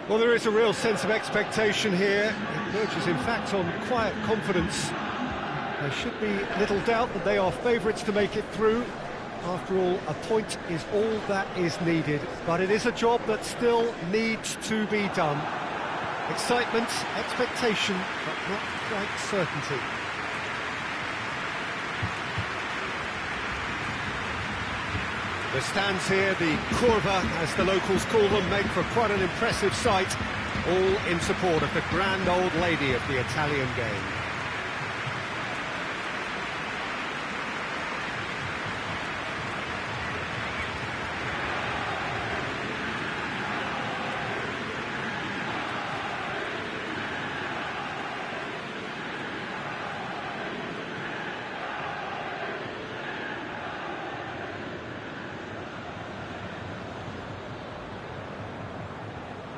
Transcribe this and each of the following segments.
Well, there is a real sense of expectation here. It verges, in fact, on quiet confidence. There should be little doubt that they are favourites to make it through. After all, a point is all that is needed, but it is a job that still needs to be done. Excitement, expectation, but not quite certainty. The stands here, the curva, as the locals call them, make for quite an impressive sight, all in support of the grand old lady of the Italian game.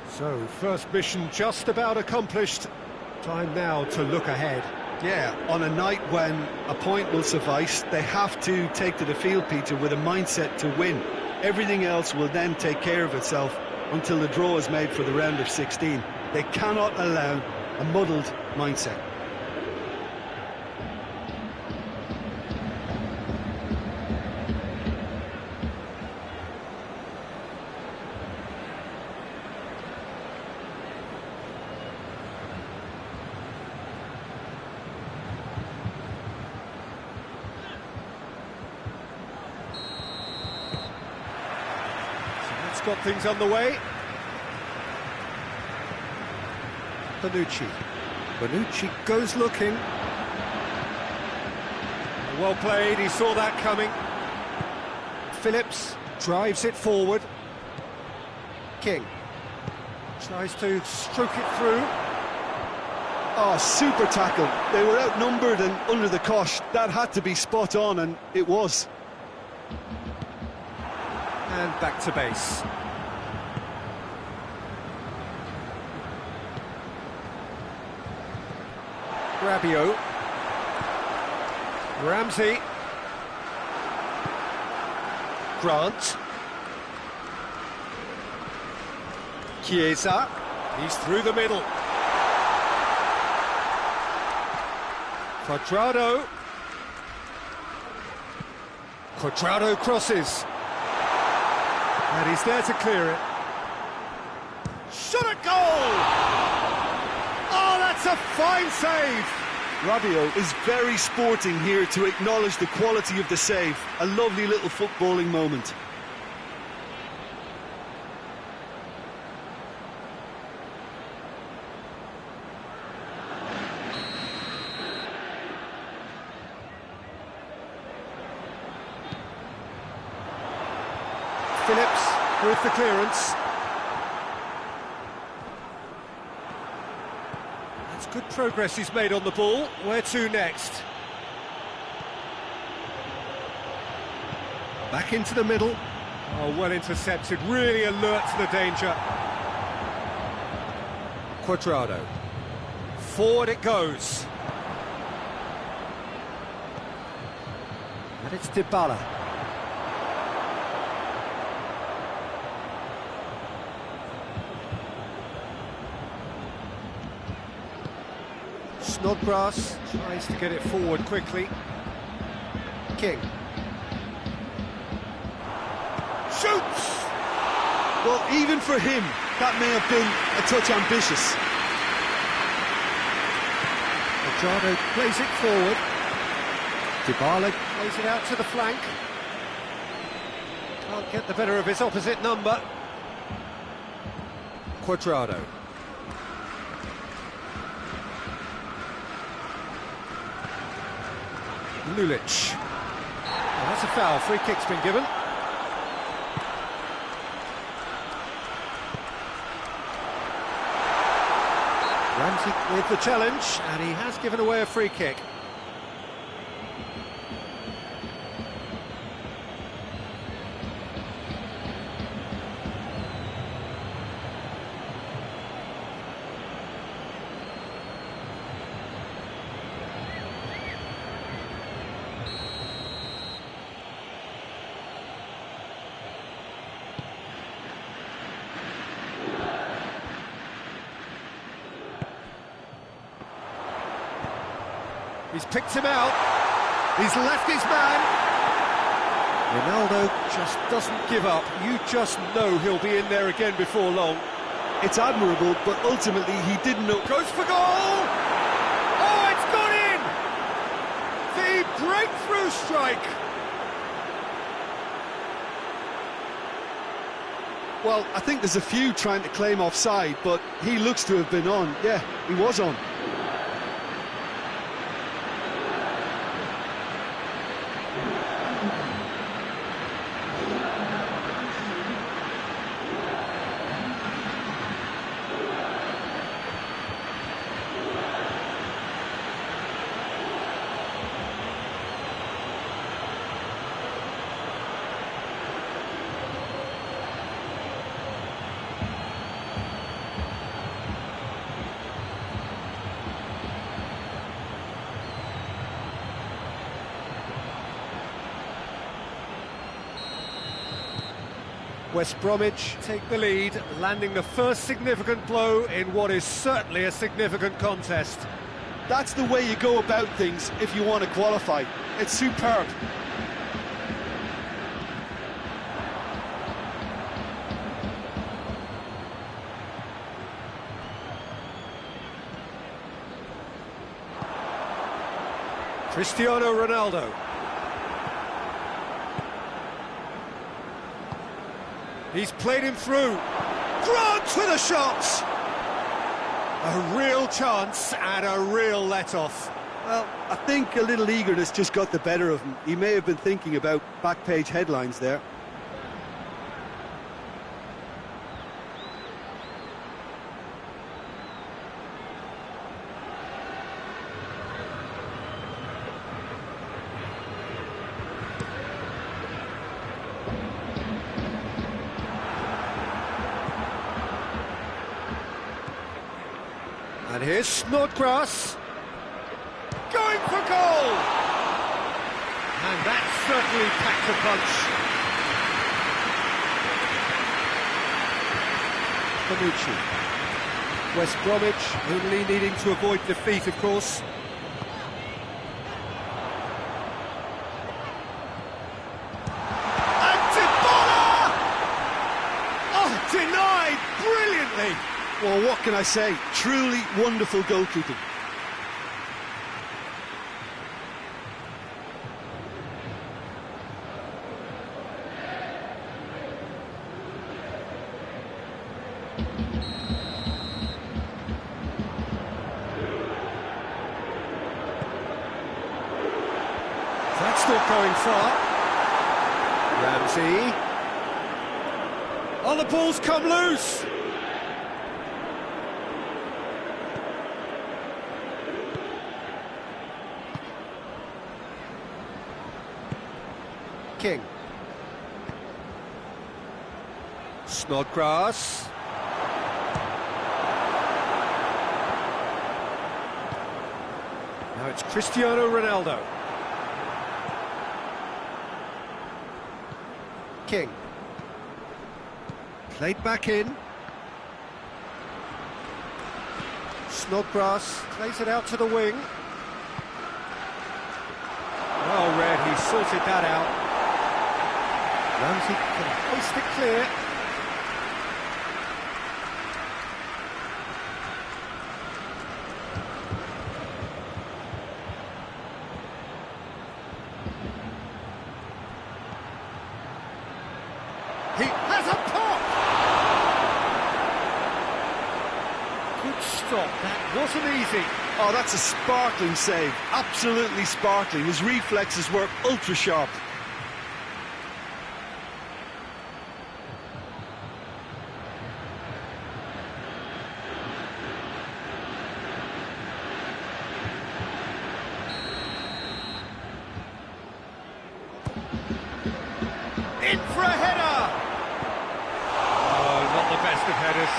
So, first mission just about accomplished. Time now to look ahead. Yeah, on a night when a point will suffice, they have to take to the field, Peter, with a mindset to win. Everything else will then take care of itself until the draw is made for the round of 16. They cannot allow a muddled mindset. Got things underway. Bonucci goes looking. Well played, he saw that coming. Phillips drives it forward. King tries to stroke it through. Oh, super tackle. They were outnumbered and under the cosh. That had to be spot on, and it was. And back to base. Rabiot. Ramsey. Grant. Chiesa. He's through the middle. Quadrado crosses. And he's there to clear it. Shot at goal! Oh, that's a fine save! Rabiot is very sporting here to acknowledge the quality of the save. A lovely little footballing moment. Phillips with the clearance. That's good progress he's made on the ball. Where to next? Back into the middle. Oh, well intercepted, really alert to the danger. Quadrado. Forward it goes. And it's Dybala. Snodgrass tries to get it forward quickly. King. Shoots! Well, even for him, that may have been a touch ambitious. Quadrado plays it forward. Dybala plays it out to the flank. Can't get the better of his opposite number. Quadrado. Lulic. Well, that's a foul. Free kick's been given. Ramsey with the challenge, and he has given away a free kick. He's picked him out. He's left his man. Ronaldo just doesn't give up. You just know he'll be in there again before long. It's admirable, but ultimately he didn't know. Goes for goal! Oh, it's gone in! The breakthrough strike! Well, I think there's a few trying to claim offside, but he looks to have been on. Yeah, he was on. West Bromwich take the lead, landing the first significant blow in what is certainly a significant contest. That's the way you go about things if you want to qualify. It's superb. Cristiano Ronaldo. He's played him through. Grant with a shot! A real chance and a real let-off. Well, I think a little eagerness just got the better of him. He may have been thinking about back-page headlines there. And here's Snodgrass, going for goal! And that certainly packed a punch. Bonucci. West Bromwich only needing to avoid defeat, of course. And Dybala! Oh, denied brilliantly! Well, what can I say? Truly wonderful goalkeeping. That's not going far. Ramsey. Oh, the ball's come loose! King. Snodgrass. Now it's Cristiano Ronaldo. King. Played back in. Snodgrass plays it out to the wing. Well read, he sorted that out. Ramsey can hoist it clear. He has a pop! Good stop, that wasn't easy. Oh, that's a sparkling save. Absolutely sparkling. His reflexes were ultra sharp. In for a header! Oh, not the best of headers.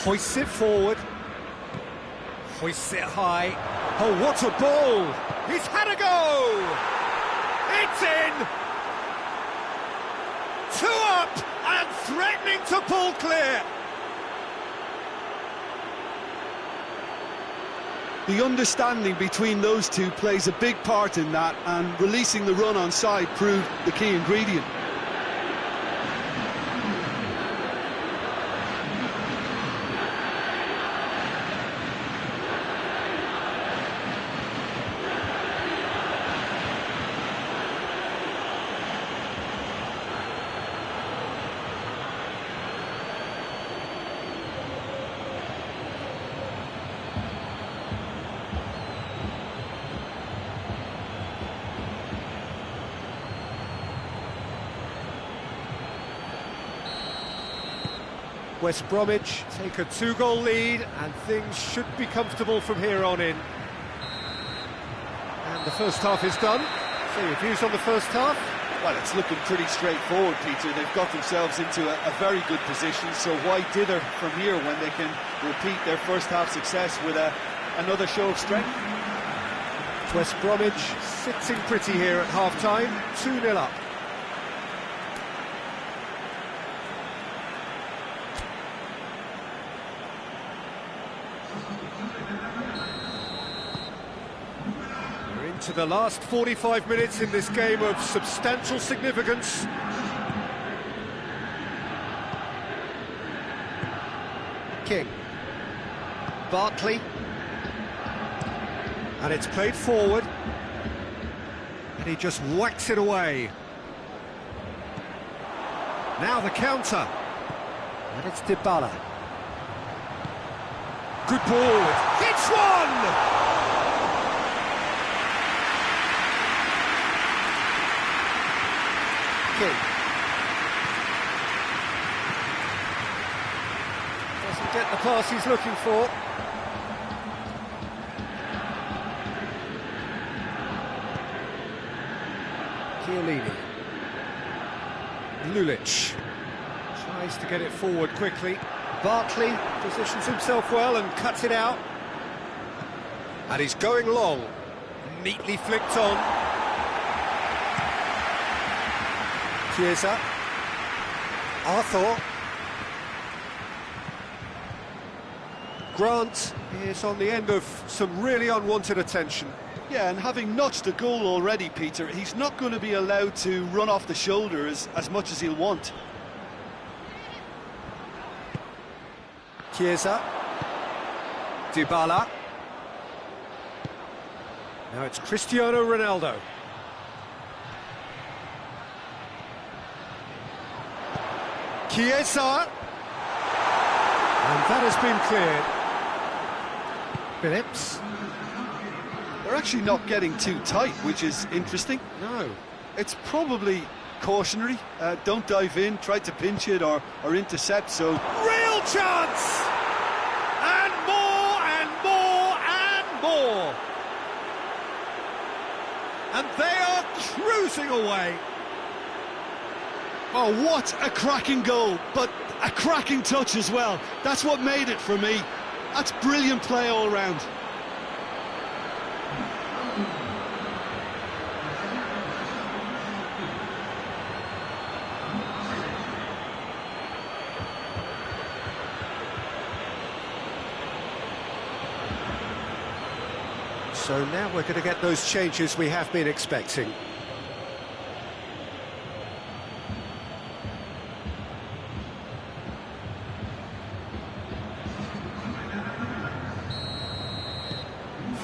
Hoists it forward. Hoists it high. Oh, what a ball! He's had a go! It's in! 2 up and threatening to pull clear. The understanding between those two plays a big part in that, and releasing the run on side proved the key ingredient. West Bromwich take a 2-goal lead, and things should be comfortable from here on in. And the first half is done. So your views on the first half? Well, it's looking pretty straightforward, Peter. They've got themselves into a very good position, so why dither from here when they can repeat their first half success with another show of strength? West Bromwich sitting pretty here at half-time, 2-0 up. To the last 45 minutes in this game of substantial significance. King. Bartley. And it's played forward. And he just whacks it away. Now the counter. And it's Dybala. Good ball. It's one! King. Doesn't get the pass he's looking for. Chiellini. Lulic tries to get it forward quickly. Bartley positions himself well and cuts it out. And he's going long. Neatly flicked on. Chiesa. Arthur. Grant is on the end of some really unwanted attention. Yeah, and having notched a goal already, Peter, he's not going to be allowed to run off the shoulder as much as he'll want. Chiesa. Dybala. Now it's Cristiano Ronaldo. Chiesa, and that has been cleared. Phillips. They're actually not getting too tight, which is interesting. No. It's probably cautionary. Don't dive in, try to pinch it or intercept, so... Real chance! And more, and more, and more! And they are cruising away. Oh, what a cracking goal, but a cracking touch as well. That's what made it for me. That's brilliant play all round. So now we're going to get those changes we have been expecting.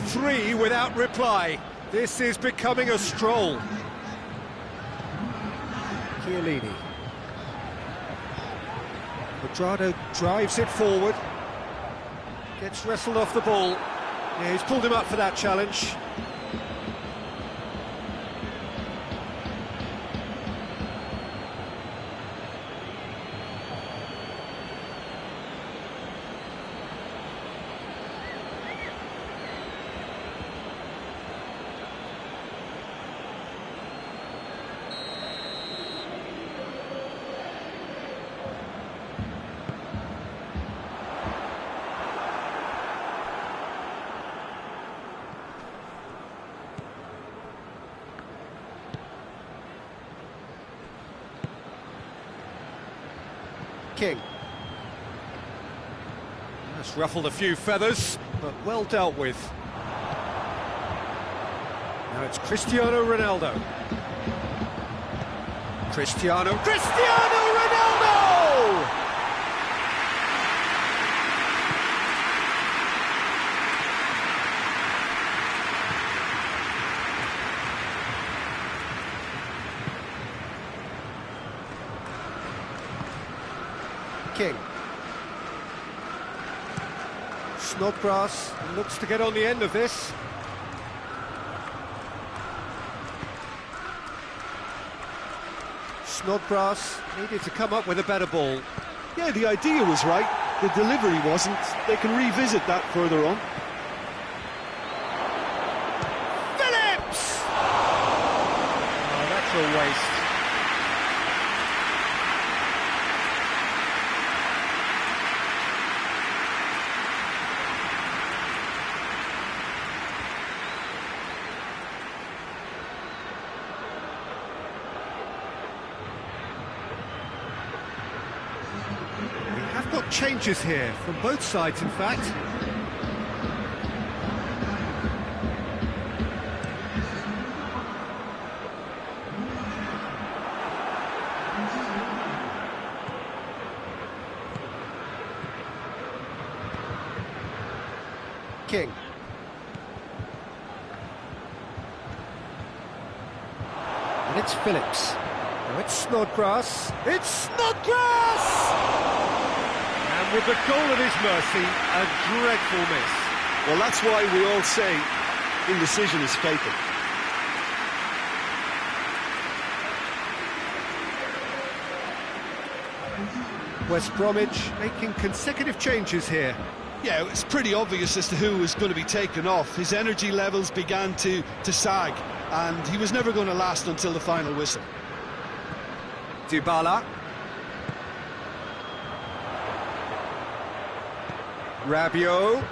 Three without reply. This is becoming a stroll. Chiellini. Quadrado drives it forward. Gets wrestled off the ball. Yeah, he's pulled him up for that challenge. King. That's ruffled a few feathers, but well dealt with. Now it's Cristiano Ronaldo. Cristiano Ronaldo! King. Snodgrass looks to get on the end of this. Snodgrass needed to come up with a better ball. Yeah, the idea was right, the delivery wasn't. They can revisit that further on. Phillips! Oh, that's a waste. Got changes here from both sides, in fact. King. And it's Phillips. Now it's Snodgrass. It's Snodgrass! And with the goal at his mercy, a dreadful miss. Well, that's why we all say indecision is fatal. West Bromwich making consecutive changes here. Yeah, it's pretty obvious as to who was going to be taken off. His energy levels began to sag, and he was never going to last until the final whistle. Dybala. Rabiot.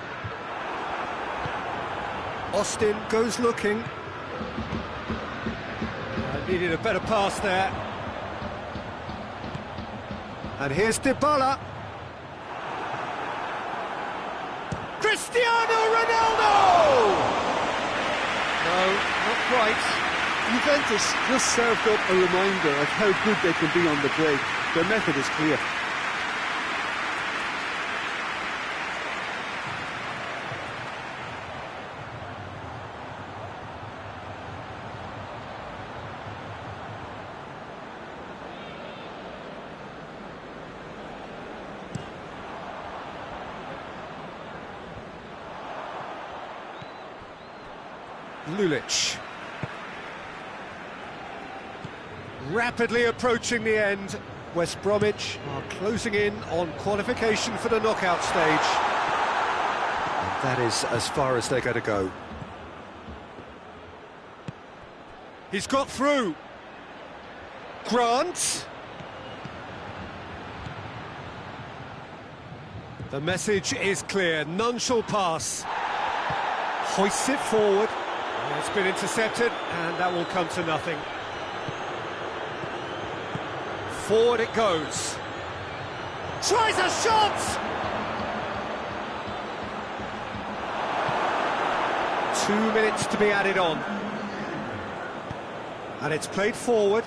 Austin goes looking. Needed a better pass there. And here's Dybala. Cristiano Ronaldo! No, not quite. Juventus just served up a reminder of how good they can be on the break. Their method is clear. Lulic. Rapidly approaching the end. West Bromwich are closing in on qualification for the knockout stage. And that is as far as they're going to go. He's got through. Grant. The message is clear. None shall pass. Hoists it forward. It's been intercepted, and that will come to nothing. Forward it goes. Tries a shot! 2 minutes to be added on. And it's played forward.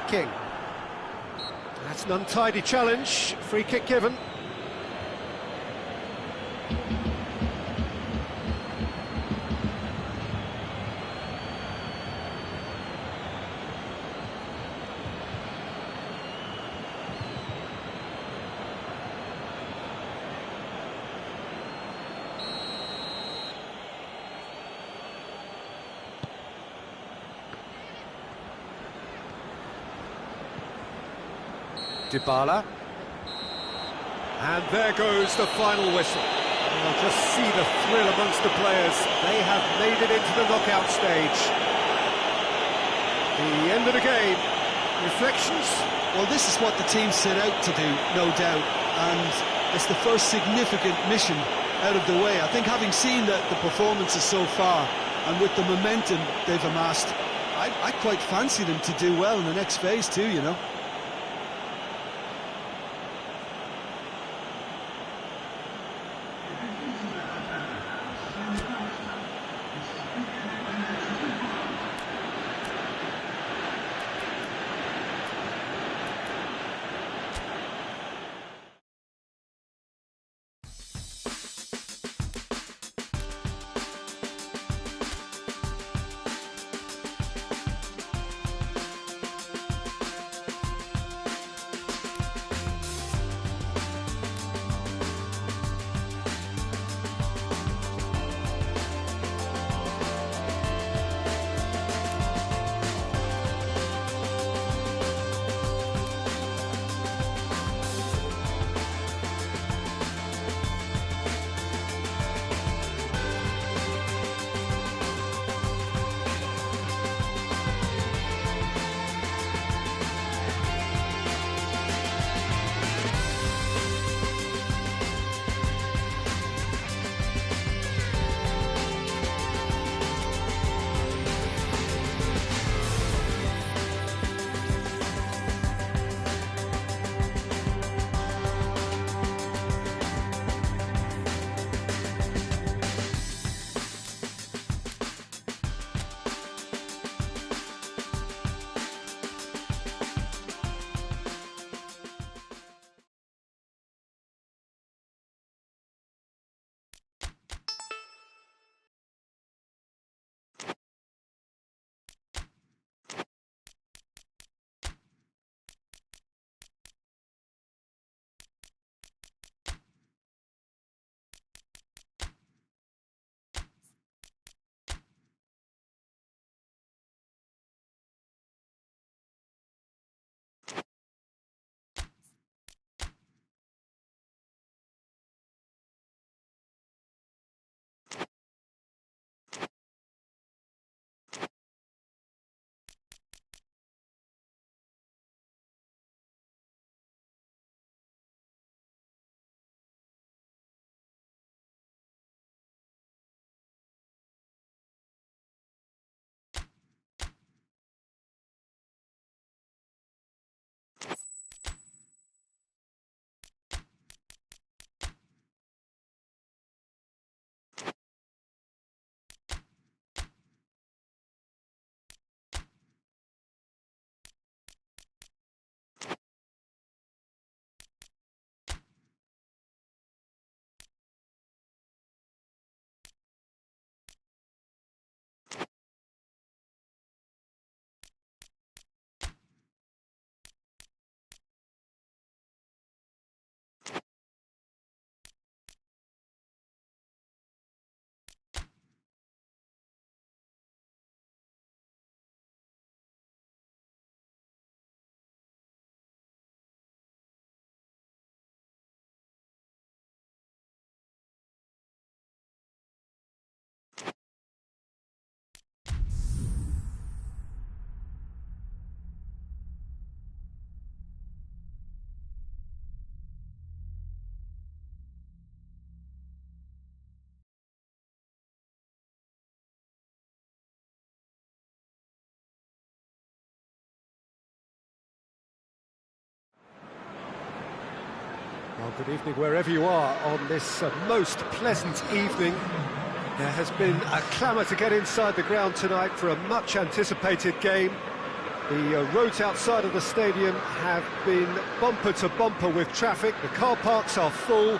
King. That's an untidy challenge. Free kick given. Dybala. And there goes the final whistle. I'll just see the thrill amongst the players. They have made it into the knockout stage. The end of the game. Reflections? Well, this is what the team set out to do, no doubt. And it's the first significant mission out of the way. I think having seen the performances so far, and with the momentum they've amassed, I quite fancy them to do well in the next phase too, you know. Well, good evening wherever you are on this most pleasant evening. There has been a clamour to get inside the ground tonight for a much-anticipated game. The roads outside of the stadium have been bumper to bumper with traffic. The car parks are full.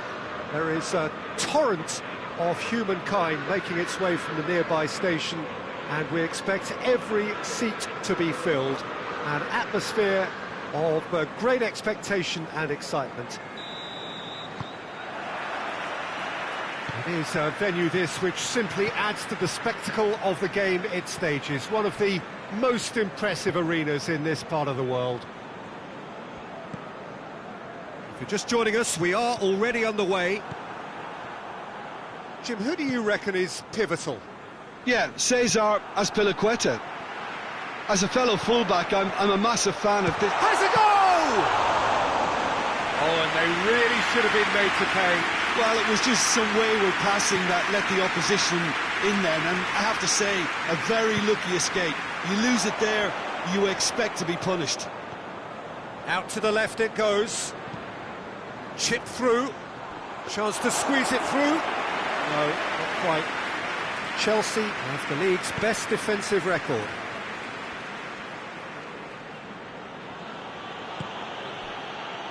There is a torrent of humankind making its way from the nearby station, and we expect every seat to be filled. An atmosphere of great expectation and excitement. It is a venue this which simply adds to the spectacle of the game it stages. One of the most impressive arenas in this part of the world. If you're just joining us, we are already underway. Jim, who do you reckon is pivotal? Yeah, Cesar Azpilicueta. As a fellow fullback, I'm a massive fan of this. Has a goal! Oh, and they really should have been made to pay. Well, it was just some wayward passing that let the opposition in then, and I have to say, a very lucky escape. You lose it there, you expect to be punished. Out to the left it goes. Chip through. Chance to squeeze it through. No, not quite. Chelsea have the league's best defensive record.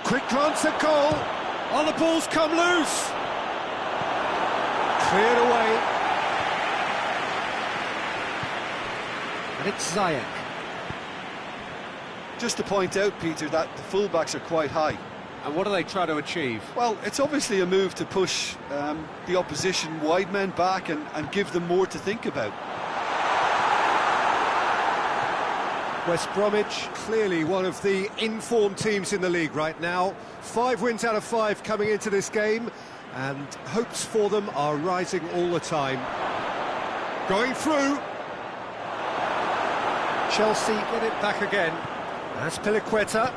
Quick glance at goal. Oh, the ball's come loose. Cleared away. And it's Ziyech. Just to point out, Peter, that the fullbacks are quite high. And what do they try to achieve? Well, it's obviously a move to push the opposition wide men back and give them more to think about. West Bromwich, clearly one of the informed teams in the league right now. 5 wins out of 5 coming into this game, and hopes for them are rising all the time. Going through. Chelsea get it back again. That's Piliqueta.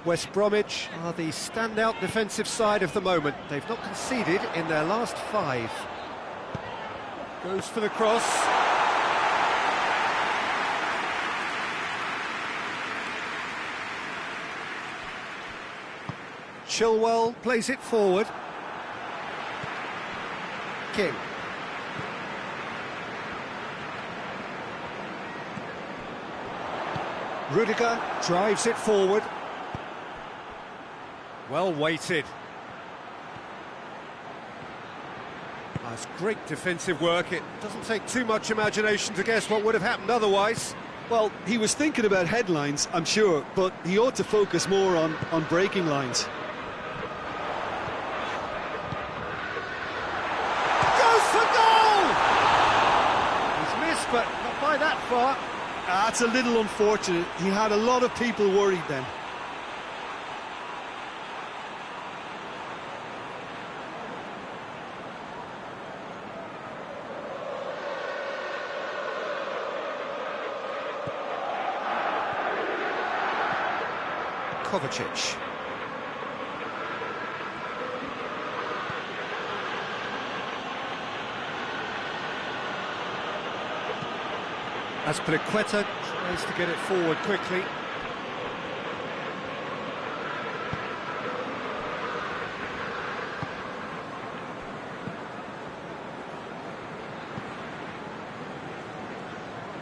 West Bromwich are the standout defensive side of the moment. They've not conceded in their last 5. Goes for the cross. Chilwell plays it forward. King. Rudiger drives it forward. Well weighted. That's great defensive work. It doesn't take too much imagination to guess what would have happened otherwise. Well, he was thinking about headlines, I'm sure, but he ought to focus more on breaking lines. Goes for goal! He's missed, but not by that far. That's a little unfortunate. He had a lot of people worried then. Kovacic. As Piliqueta tries to get it forward quickly.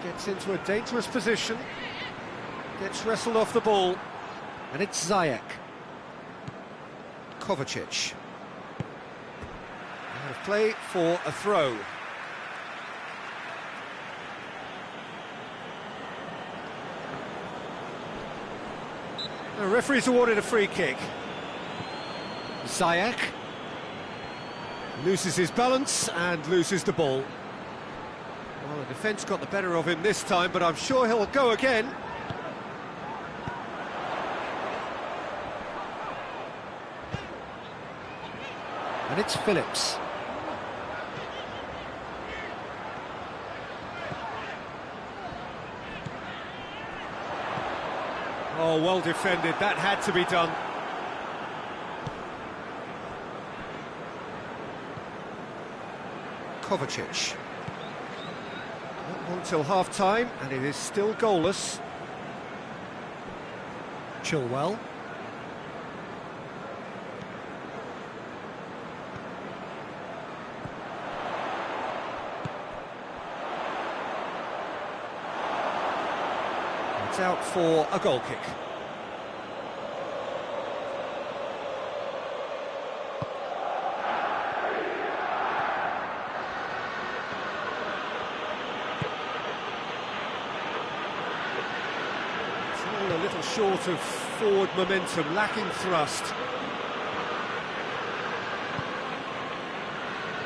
Gets into a dangerous position. Gets wrestled off the ball. And it's Ziyech. Kovacic. Out of play for a throw. The referee's awarded a free kick. Ziyech loses his balance and loses the ball. Well, the defence got the better of him this time, but I'm sure he'll go again. And it's Phillips. Oh, well defended. That had to be done. Kovacic. Not until half-time, and it is still goalless. Chilwell. It's out for a goal kick. A little short of forward momentum, lacking thrust.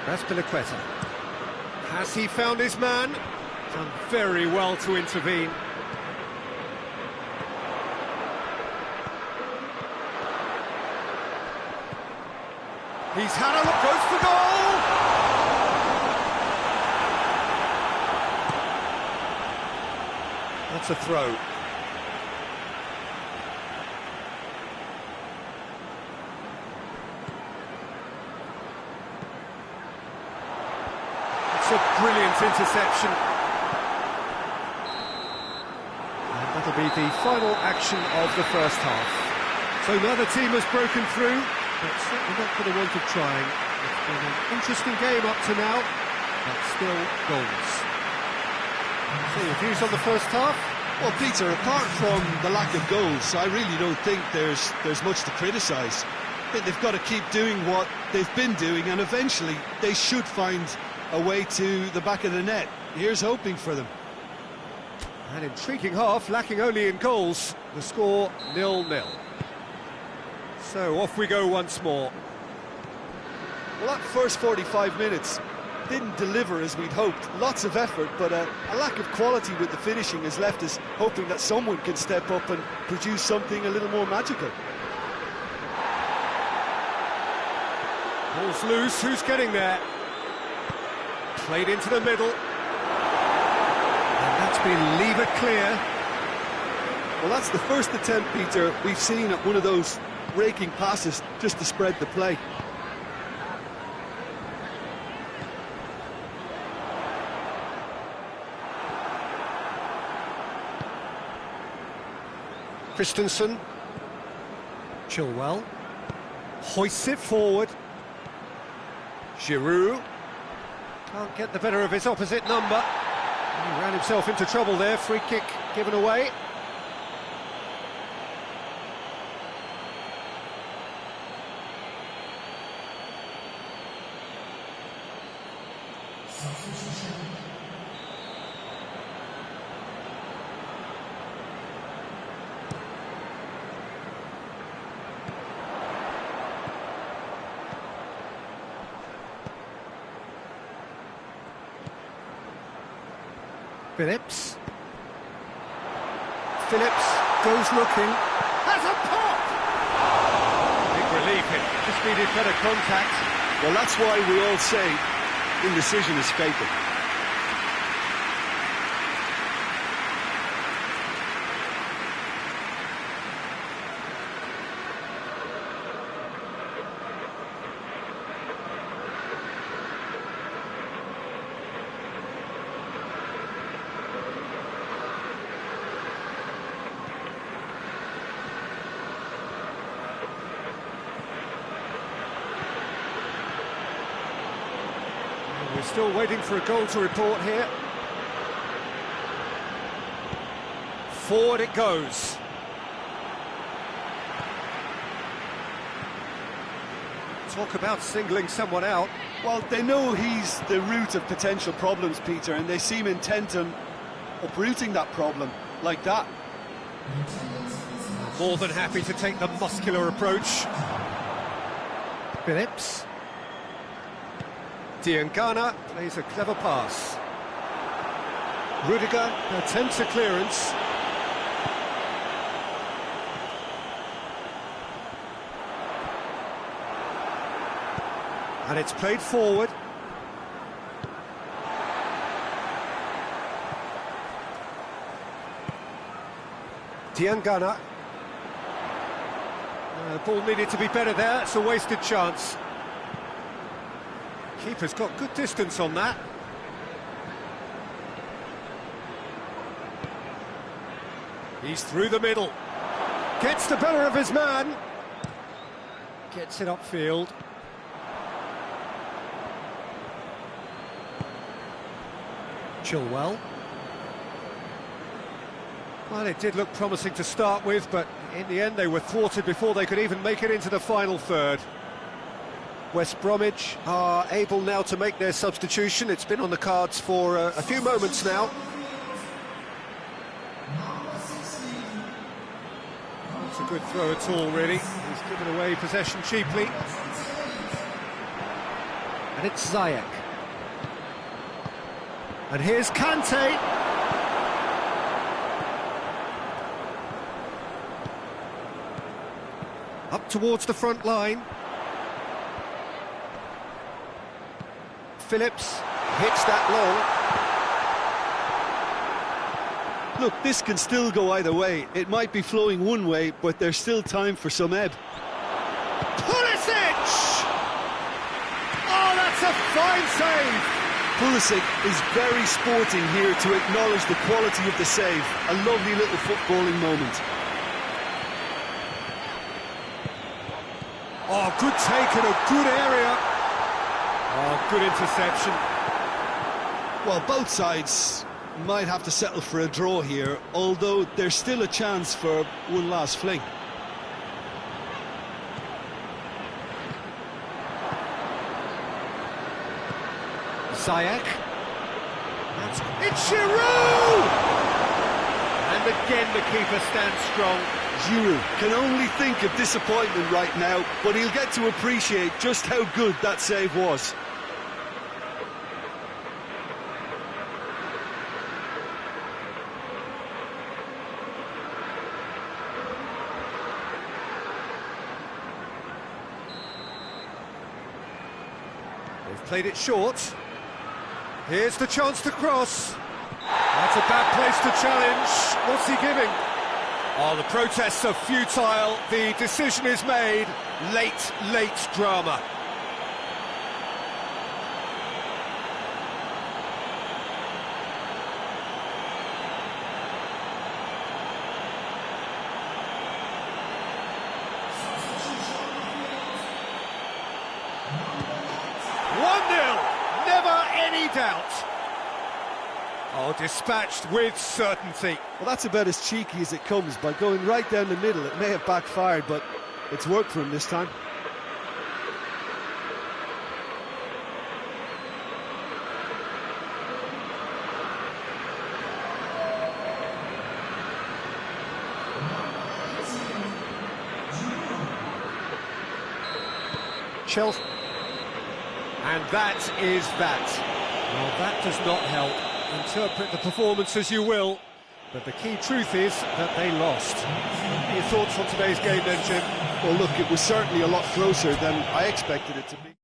That's Piliqueta. Has he found his man? Done very well to intervene. He's had a look, goes for goal! That's a throw. That's a brilliant interception. And that'll be the final action of the first half. So neither team has broken through, but certainly not for the want of trying. It's been an interesting game up to now, but still goals. So your views on the first half? Well, Peter, apart from the lack of goals, I really don't think there's much to criticise. I think they've got to keep doing what they've been doing, and eventually they should find a way to the back of the net. Here's hoping for them. An intriguing half, lacking only in goals. The score 0-0. So off we go once more. Well, that first 45 minutes didn't deliver as we'd hoped. Lots of effort, but a lack of quality with the finishing has left us hoping that someone can step up and produce something a little more magical. Ball's loose, who's getting there? Played into the middle. And that's been lever clear. Well, that's the first attempt, Peter, we've seen at one of those raking passes just to spread the play. Christensen. Chilwell. Hoists it forward. Giroud. Can't get the better of his opposite number. He ran himself into trouble there. Free kick given away. Phillips goes looking, has a pop! Big relief, it just needed better contact. Well, that's why we all say indecision is fatal. We're still waiting for a goal to report here. Forward it goes. Talk about singling someone out. Well, they know he's the root of potential problems, Peter, and they seem intent on uprooting that problem like that. More than happy to take the muscular approach. Phillips. Diangana plays a clever pass. Rudiger attempts a clearance. And it's played forward. Diangana. The ball needed to be better there, it's a wasted chance. Keeper's got good distance on that. He's through the middle. Gets the better of his man. Gets it upfield. Chilwell. Well, it did look promising to start with, but in the end they were thwarted before they could even make it into the final third. West Bromwich are able now to make their substitution. It's been on the cards for a few moments now. Not a good throw at all, really. He's given away possession cheaply. And it's Ziyech. And here's Kante. Up towards the front line. Phillips hits that long. Look, this can still go either way. It might be flowing one way, but there's still time for some ebb. Pulisic! Oh, that's a fine save! Pulisic is very sporting here to acknowledge the quality of the save. A lovely little footballing moment. Oh, good take in a good area. Oh, good interception. Well, both sides might have to settle for a draw here, although there's still a chance for one last fling. Ziyech. It's Giroud! And again the keeper stands strong. Giroud can only think of disappointment right now, but he'll get to appreciate just how good that save was. They've played it short. Here's the chance to cross. That's a bad place to challenge. What's he giving? Oh, the protests are futile. The decision is made. Late drama. Never any doubt. Oh, dispatched with certainty. Well, that's about as cheeky as it comes. By going right down the middle, it may have backfired, but it's worked for him this time. Chelsea. And that is that. Well, that does not help. Interpret the performance as you will, but the key truth is that they lost. What are your thoughts on today's game then, Jim? Well, look, it was certainly a lot closer than I expected it to be.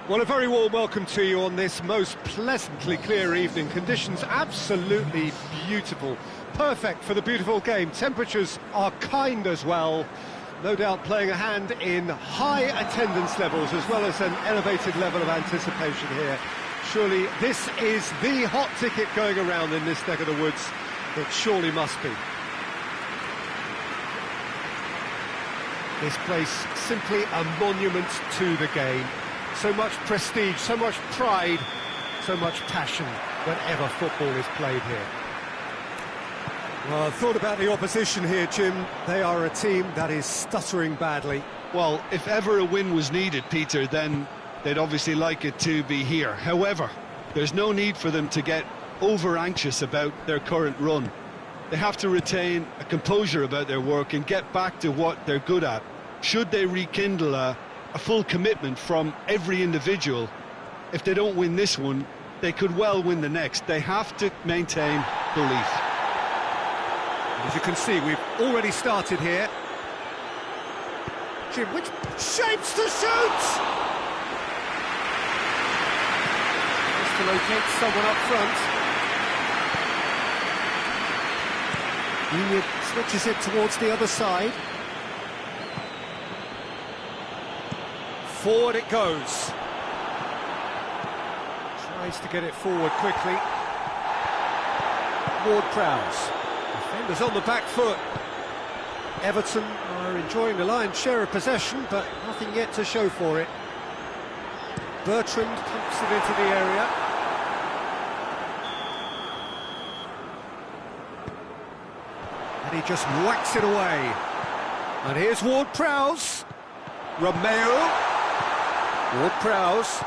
Well, a very warm welcome to you on this most pleasantly clear evening. Conditions absolutely beautiful. Perfect for the beautiful game. Temperatures are kind as well. No doubt playing a hand in high attendance levels as well as an elevated level of anticipation here. Surely this is the hot ticket going around in this neck of the woods. It surely must be. This place simply a monument to the game. So much prestige, so much pride, so much passion whenever football is played here. Well, I thought about the opposition here, Jim. They are a team that is stuttering badly. Well, if ever a win was needed, Peter, then they'd obviously like it to be here. However, there's no need for them to get over-anxious about their current run. They have to retain a composure about their work and get back to what they're good at. Should they rekindle a full commitment from every individual, if they don't win this one, they could well win the next. They have to maintain belief. As you can see, we've already started here. Jim, which shapes to shoot! Just to locate someone up front. Union switches it towards the other side. Forward it goes. Tries to get it forward quickly. Ward-Prowse. Defenders on the back foot. Everton are enjoying the lion's share of possession, but nothing yet to show for it. Bertrand pumps it into the area. And he just whacks it away. And here's Ward-Prowse. Romeo. Ward-Prowse.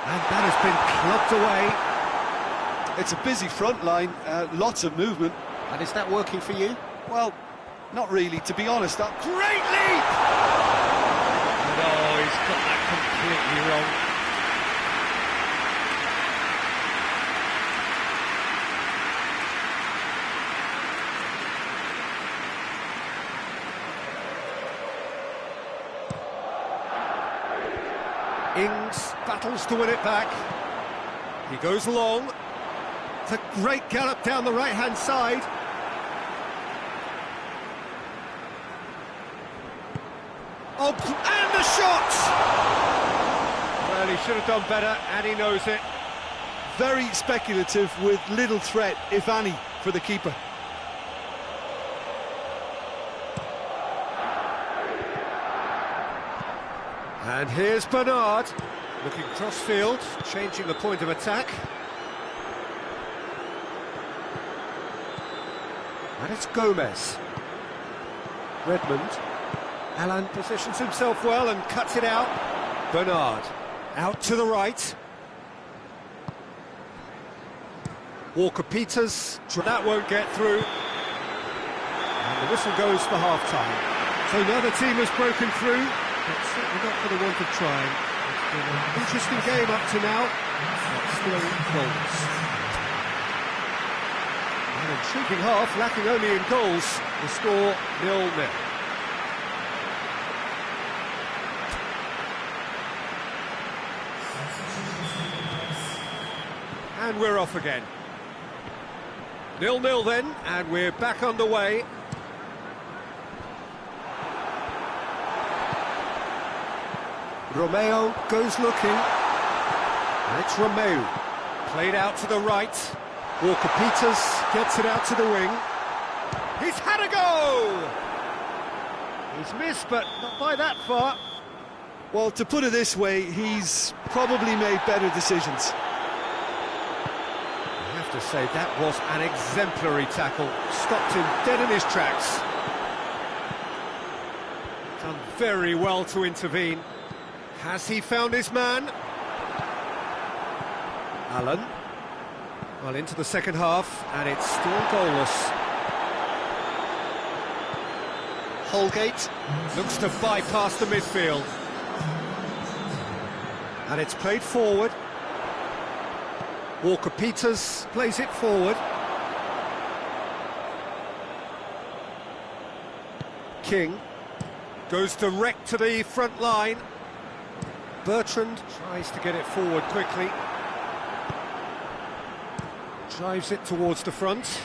And that has been clubbed away. It's a busy front line, lots of movement. And is that working for you? Well, not really, to be honest. Great leap! No, he's got that completely wrong. Ings battles to win it back. He goes long. It's a great gallop down the right-hand side. Oh, and the shot! Well, he should have done better, and he knows it. Very speculative with little threat, if any, for the keeper. And here's Bernard, looking cross-field, changing the point of attack. And it's Gomez. Redmond. Alan positions himself well and cuts it out. Bernard, out to the right. Walker-Peters, that won't get through. And the whistle goes for half-time. So now the team has broken through. But certainly not for the want of trying. It's been an interesting game up to now, but still goals. An intriguing half, lacking only in goals. The score 0-0. And we're off again. 0-0 then, and we're back underway. Romeo goes looking, and it's Romeo, played out to the right. Walker-Peters gets it out to the wing. He's had a go! He's missed, but not by that far. Well, to put it this way, he's probably made better decisions. I have to say, that was an exemplary tackle. Stopped him dead in his tracks. Done very well to intervene. Has he found his man? Allen. Well, into the second half, and it's still goalless. Holgate looks to bypass the midfield. And it's played forward. Walker-Peters plays it forward. King. Goes direct to the front line. Bertrand tries to get it forward quickly. Drives it towards the front.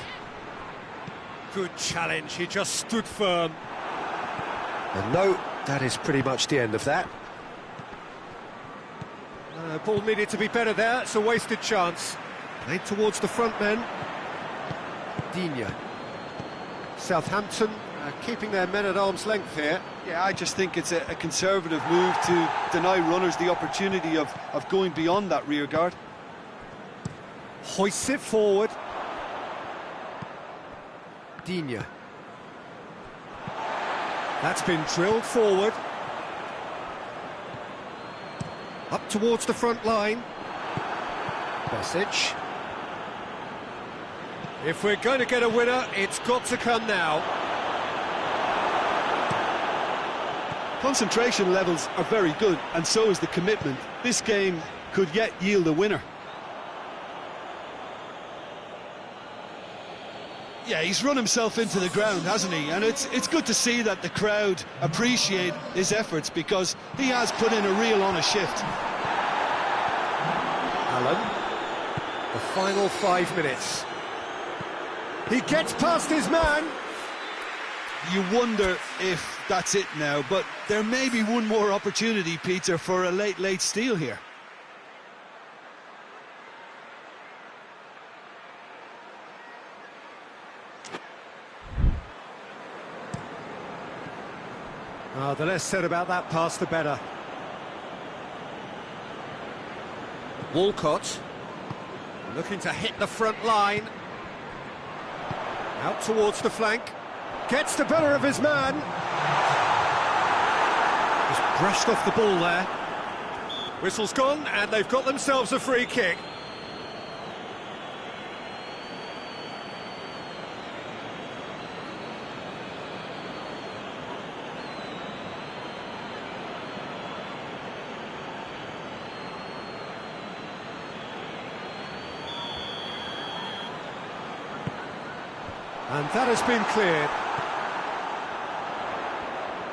Good challenge, he just stood firm. And no, that is pretty much the end of that. Ball needed to be better there, it's a wasted chance. Played towards the front men. Digne. Southampton keeping their men at arm's length here. Yeah, I just think it's a conservative move to deny runners the opportunity of going beyond that rear guard. Hoists it forward. Digne. That's been drilled forward. Up towards the front line. Besic. If we're going to get a winner, it's got to come now. Concentration levels are very good, and so is the commitment. This game could yet yield a winner. Yeah, he's run himself into the ground, hasn't he? And it's good to see that the crowd appreciate his efforts, because he has put in a real honest shift. Allen, the final 5 minutes. He gets past his man. You wonder if that's it now, but there may be one more opportunity, Peter, for a late steal here. The less said about that pass, the better. Walcott, looking to hit the front line. Out towards the flank. Gets the better of his man. Just brushed off the ball there. Whistle's gone, and they've got themselves a free kick. And that has been cleared.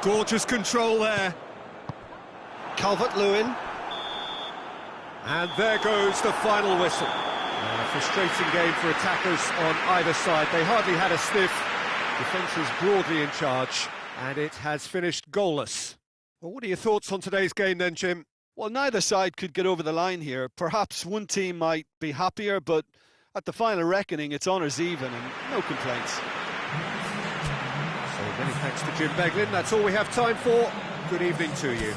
Gorgeous control there. Calvert-Lewin. And there goes the final whistle. A frustrating game for attackers on either side. They hardly had a sniff. Defence is broadly in charge, and it has finished goalless. Well, what are your thoughts on today's game then, Jim? Well, neither side could get over the line here. Perhaps one team might be happier, but at the final reckoning, it's honours even and no complaints. So many thanks to Jim Beglin. That's all we have time for. Good evening to you.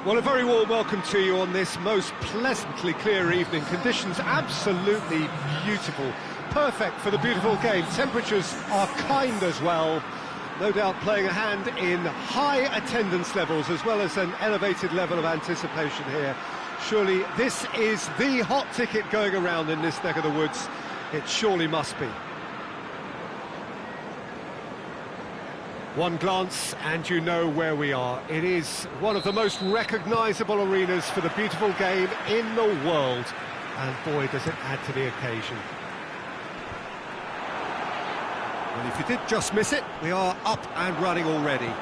Well, a very warm welcome to you on this most pleasantly clear evening. Conditions absolutely beautiful. Perfect for the beautiful game. Temperatures are kind as well. No doubt playing a hand in high attendance levels as well as an elevated level of anticipation here. Surely this is the hot ticket going around in this neck of the woods. It surely must be. One glance and you know where we are. It is one of the most recognisable arenas for the beautiful game in the world. And boy, does it add to the occasion. Well, if you did just miss it, we are up and running already.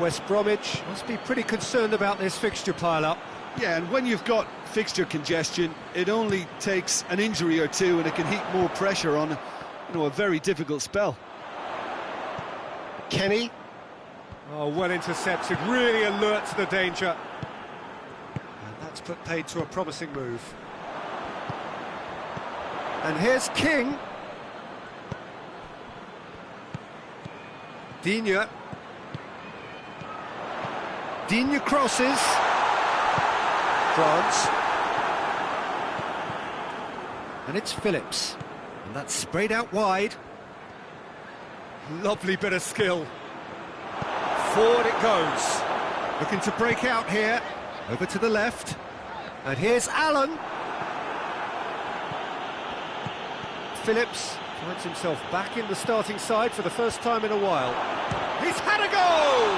West Bromwich must be pretty concerned about this fixture pile-up. Yeah, and when you've got fixture congestion, it only takes an injury or two and it can heap more pressure on a very difficult spell. Kenny. Oh, well intercepted, really alert to the danger. And that's put paid to a promising move. And here's King. Digne. Digne crosses. France. And it's Phillips. And that's sprayed out wide. Lovely bit of skill. Forward it goes. Looking to break out here. Over to the left. And here's Allen. Phillips finds himself back in the starting side for the first time in a while. He's had a goal!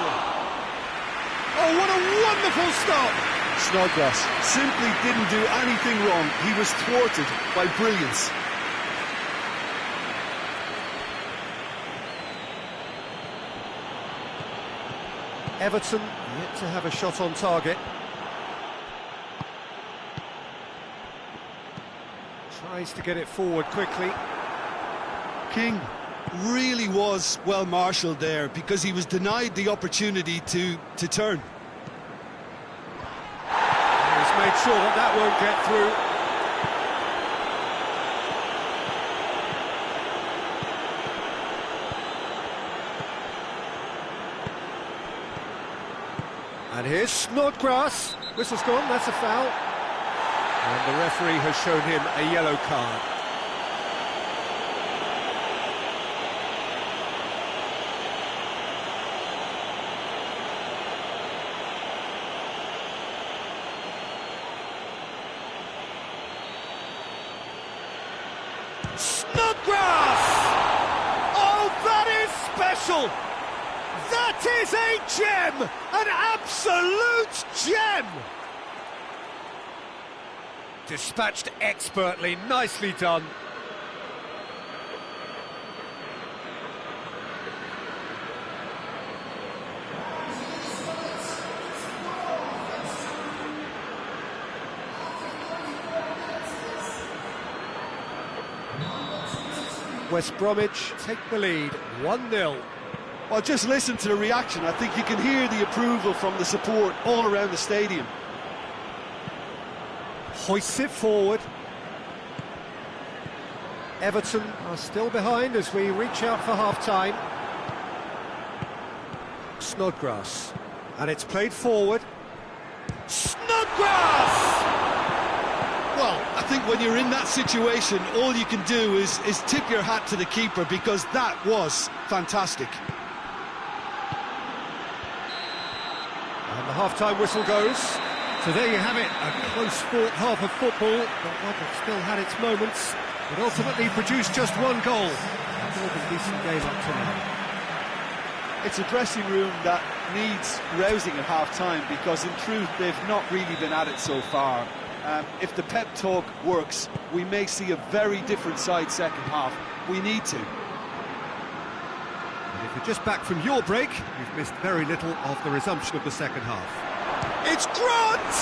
Oh, what a wonderful stop! Snodgrass simply didn't do anything wrong. He was thwarted by brilliance. Everton yet to have a shot on target. Tries to get it forward quickly. King really was well marshalled there because he was denied the opportunity to turn. He's made sure that won't get through. And here's Snodgrass. Whistle's gone, that's a foul. And the referee has shown him a yellow card. Snodgrass! Oh, that is special! That is a gem! An absolute gem! Dispatched expertly, nicely done. West Bromwich take the lead, 1-0. Well, just listen to the reaction. I think you can hear the approval from the support all around the stadium. Hoists it forward. Everton are still behind as we reach out for half-time. Snodgrass. And it's played forward. Snodgrass! Well, I think when you're in that situation, all you can do is tip your hat to the keeper because that was fantastic. And the half-time whistle goes. So there you have it, a close-fought half of football, but one that still had its moments, but ultimately produced just one goal. A more than decent game up to now. It's a dressing room that needs rousing at half-time because, in truth, they've not really been at it so far. If the pep talk works, we may see a very different side second half. We need to. And if you're just back from your break, you've missed very little of the resumption of the second half. It's Grant!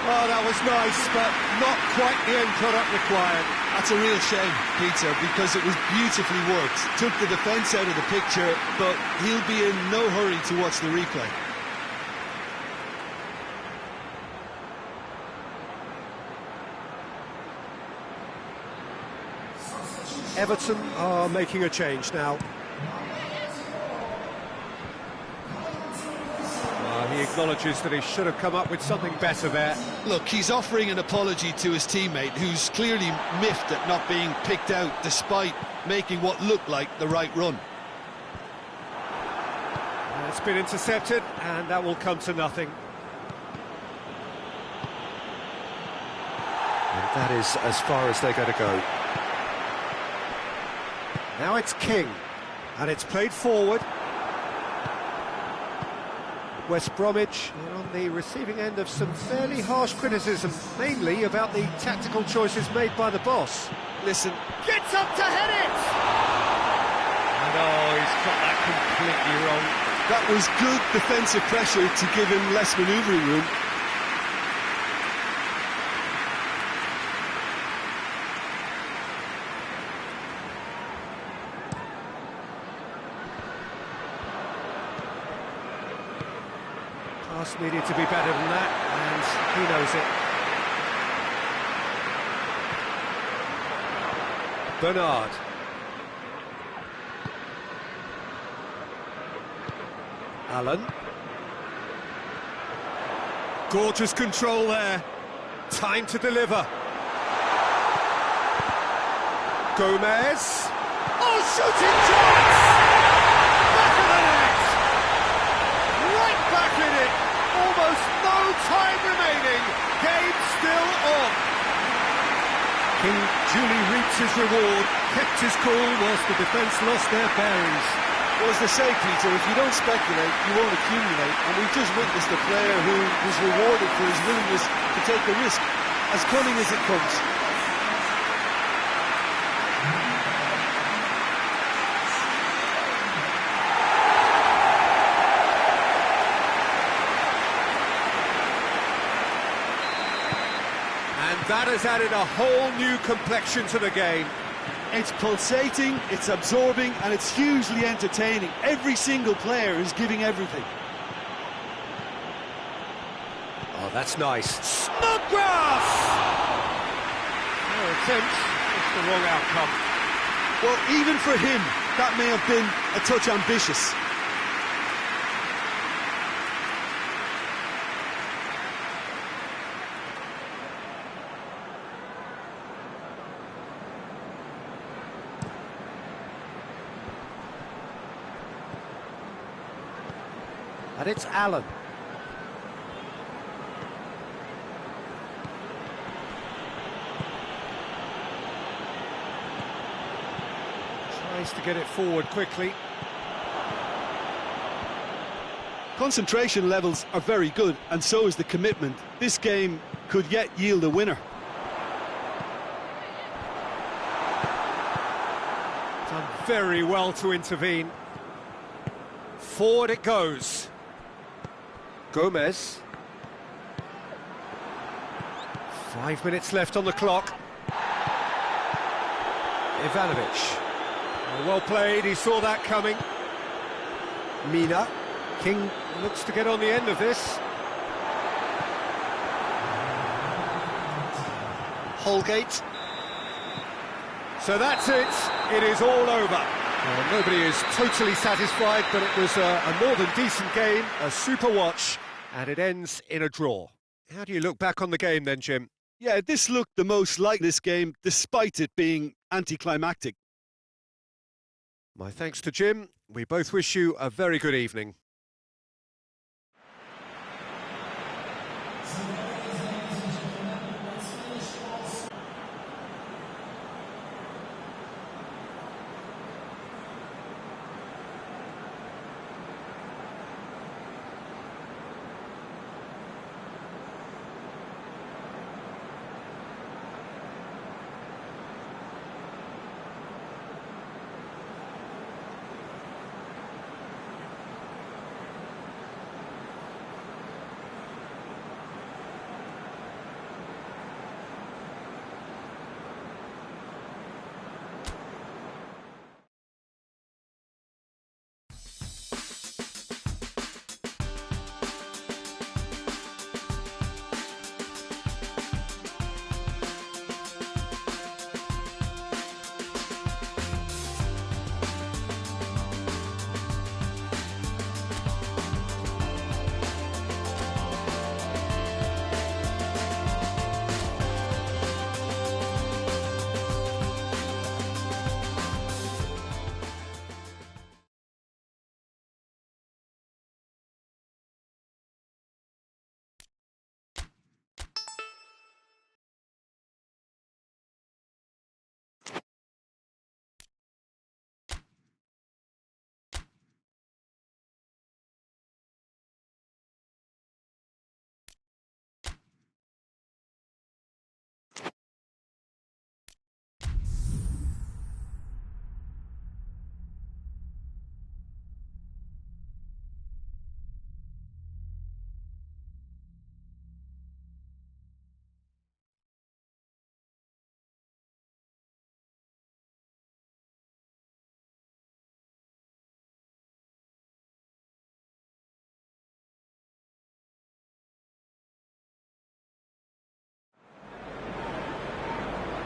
Oh, that was nice, but not quite the end product required. That's a real shame, Peter, because it was beautifully worked. Took the defence out of the picture, but he'll be in no hurry to watch the replay. Everton are making a change now. acknowledges that he should have come up with something better there. Look, he's offering an apology to his teammate, who's clearly miffed at not being picked out despite making what looked like the right run. And it's been intercepted, and that will come to nothing. And that is as far as they're going to go. Now it's King, and it's played forward. West Bromwich are on the receiving end of some fairly harsh criticism, mainly about the tactical choices made by the boss. Listen, Gets up to head it! And oh, he's got that completely wrong. that was good defensive pressure to give him less manoeuvring room. Pass needed to be better than that, and he knows it. Bernard. Allen. Gorgeous control there. Time to deliver. Gomez. Oh, shooting chance! Back of the net! Right back in it! Almost no time remaining. Game still on. King duly reaps his reward, kept his cool whilst the defence lost their bearings. Well, as they say, Peter, if you don't speculate, you won't accumulate. And we've just witnessed a player who was rewarded for his willingness to take the risk, as cunning as it comes. And that has added a whole new complexion to the game. It's pulsating, it's absorbing, and it's hugely entertaining. Every single player is giving everything. Oh, that's nice. Snodgrass! No attempt, it's the wrong outcome. Well, even for him, that may have been a touch ambitious. And it's Allen. Tries to get it forward quickly. Concentration levels are very good, and so is the commitment. This game could yet yield a winner. Done very well to intervene. Forward it goes. Gomez. 5 minutes left on the clock. Ivanovic. Well played, he saw that coming. Mina. King looks to get on the end of this. Holgate. So that's it, it is all over. Well, nobody is totally satisfied, but it was a more than decent game, a super watch, and it ends in a draw. How do you look back on the game then, Jim? Yeah, this looked the most like this game, despite it being anticlimactic. My thanks to Jim. We both wish you a very good evening.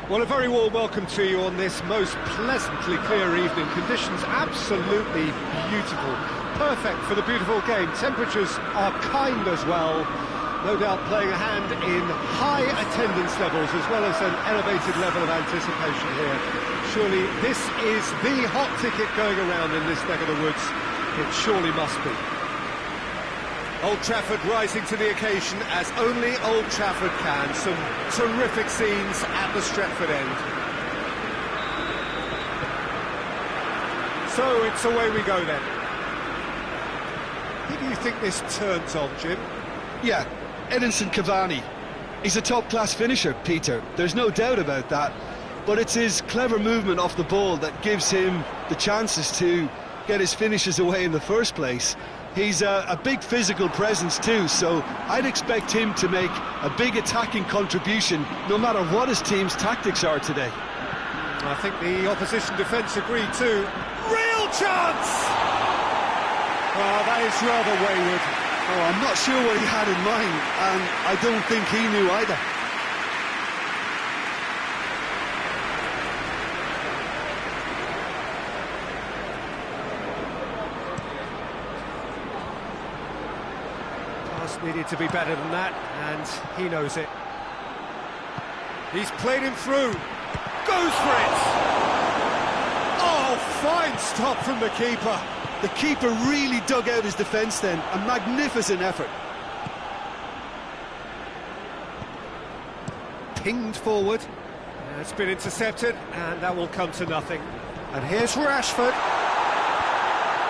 Well, a very warm welcome to you on this most pleasantly clear evening. Conditions absolutely beautiful. Perfect for the beautiful game. Temperatures are kind as well. No doubt playing a hand in high attendance levels as well as an elevated level of anticipation here. Surely this is the hot ticket going around in this neck of the woods. It surely must be. Old Trafford rising to the occasion as only Old Trafford can. Some terrific scenes at the Stretford end. So it's away we go then. Who do you think this turns on, Jim? Yeah, Edinson Cavani. He's a top-class finisher, Peter. There's no doubt about that. But it's his clever movement off the ball that gives him the chances to get his finishes away in the first place. He's a big physical presence too, so I'd expect him to make a big attacking contribution no matter what his team's tactics are today. I think the opposition defence agreed too. Real chance! Oh, that is rather wayward. Oh, I'm not sure what he had in mind, and I don't think he knew either. Needed to be better than that, and he knows it. He's played him through. Goes for it! Oh, fine stop from the keeper. The keeper really dug out his defence then. A magnificent effort. Pinged forward. It's been intercepted, and that will come to nothing. And here's Rashford.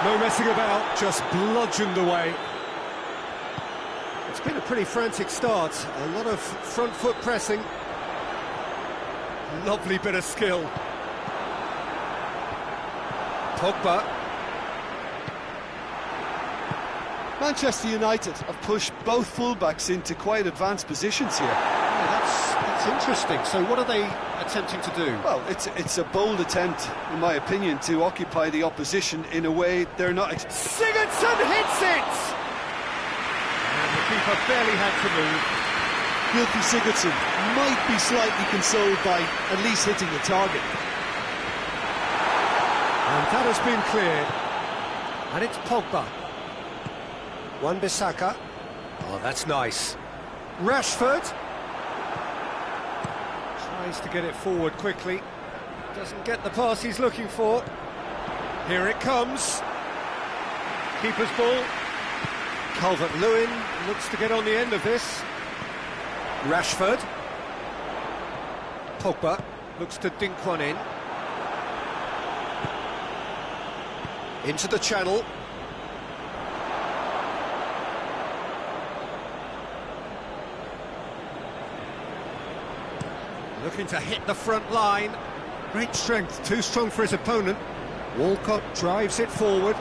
No messing about, just bludgeoned away. It's been a pretty frantic start, a lot of front foot pressing. Lovely bit of skill. Pogba. Manchester United have pushed both fullbacks into quite advanced positions here. Yeah, that's interesting. So what are they attempting to do? Well, it's a bold attempt, in my opinion, to occupy the opposition in a way they're not... Sigurdsson hits it! The keeper barely had to move. Gylfi Sigurdsson might be slightly consoled by at least hitting the target. And that has been cleared. And it's Pogba. Wan-Bissaka. Oh, that's nice. Rashford. Tries to get it forward quickly. Doesn't get the pass he's looking for. Here it comes. Keeper's ball. Calvert-Lewin looks to get on the end of this. Rashford. Pogba looks to dink one in. Into the channel. Looking to hit the front line. Great strength, too strong for his opponent. Walcott drives it forward.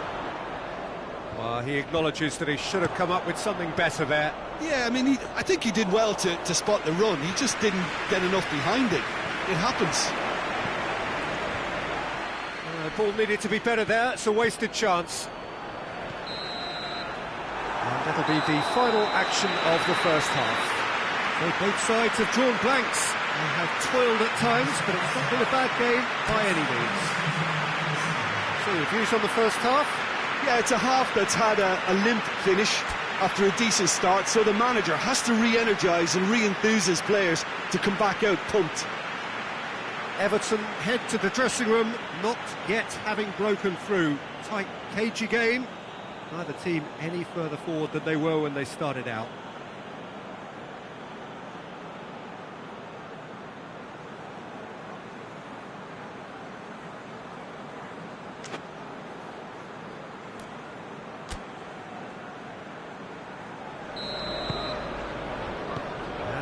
Well, he acknowledges that he should have come up with something better there. Yeah, I mean, I think he did well to spot the run. He just didn't get enough behind it. It happens. Ball needed to be better there. It's a wasted chance. And that'll be the final action of the first half. So both sides have drawn blanks. They have toiled at times, but it's not been a bad game by any means. So, reviews on the first half? Yeah, it's a half that's had a limp finish after a decent start, so the manager has to re-energise and re-enthuse his players to come back out pumped. Everton head to the dressing room, not yet having broken through. Tight, cagey game. Neither team any further forward than they were when they started out.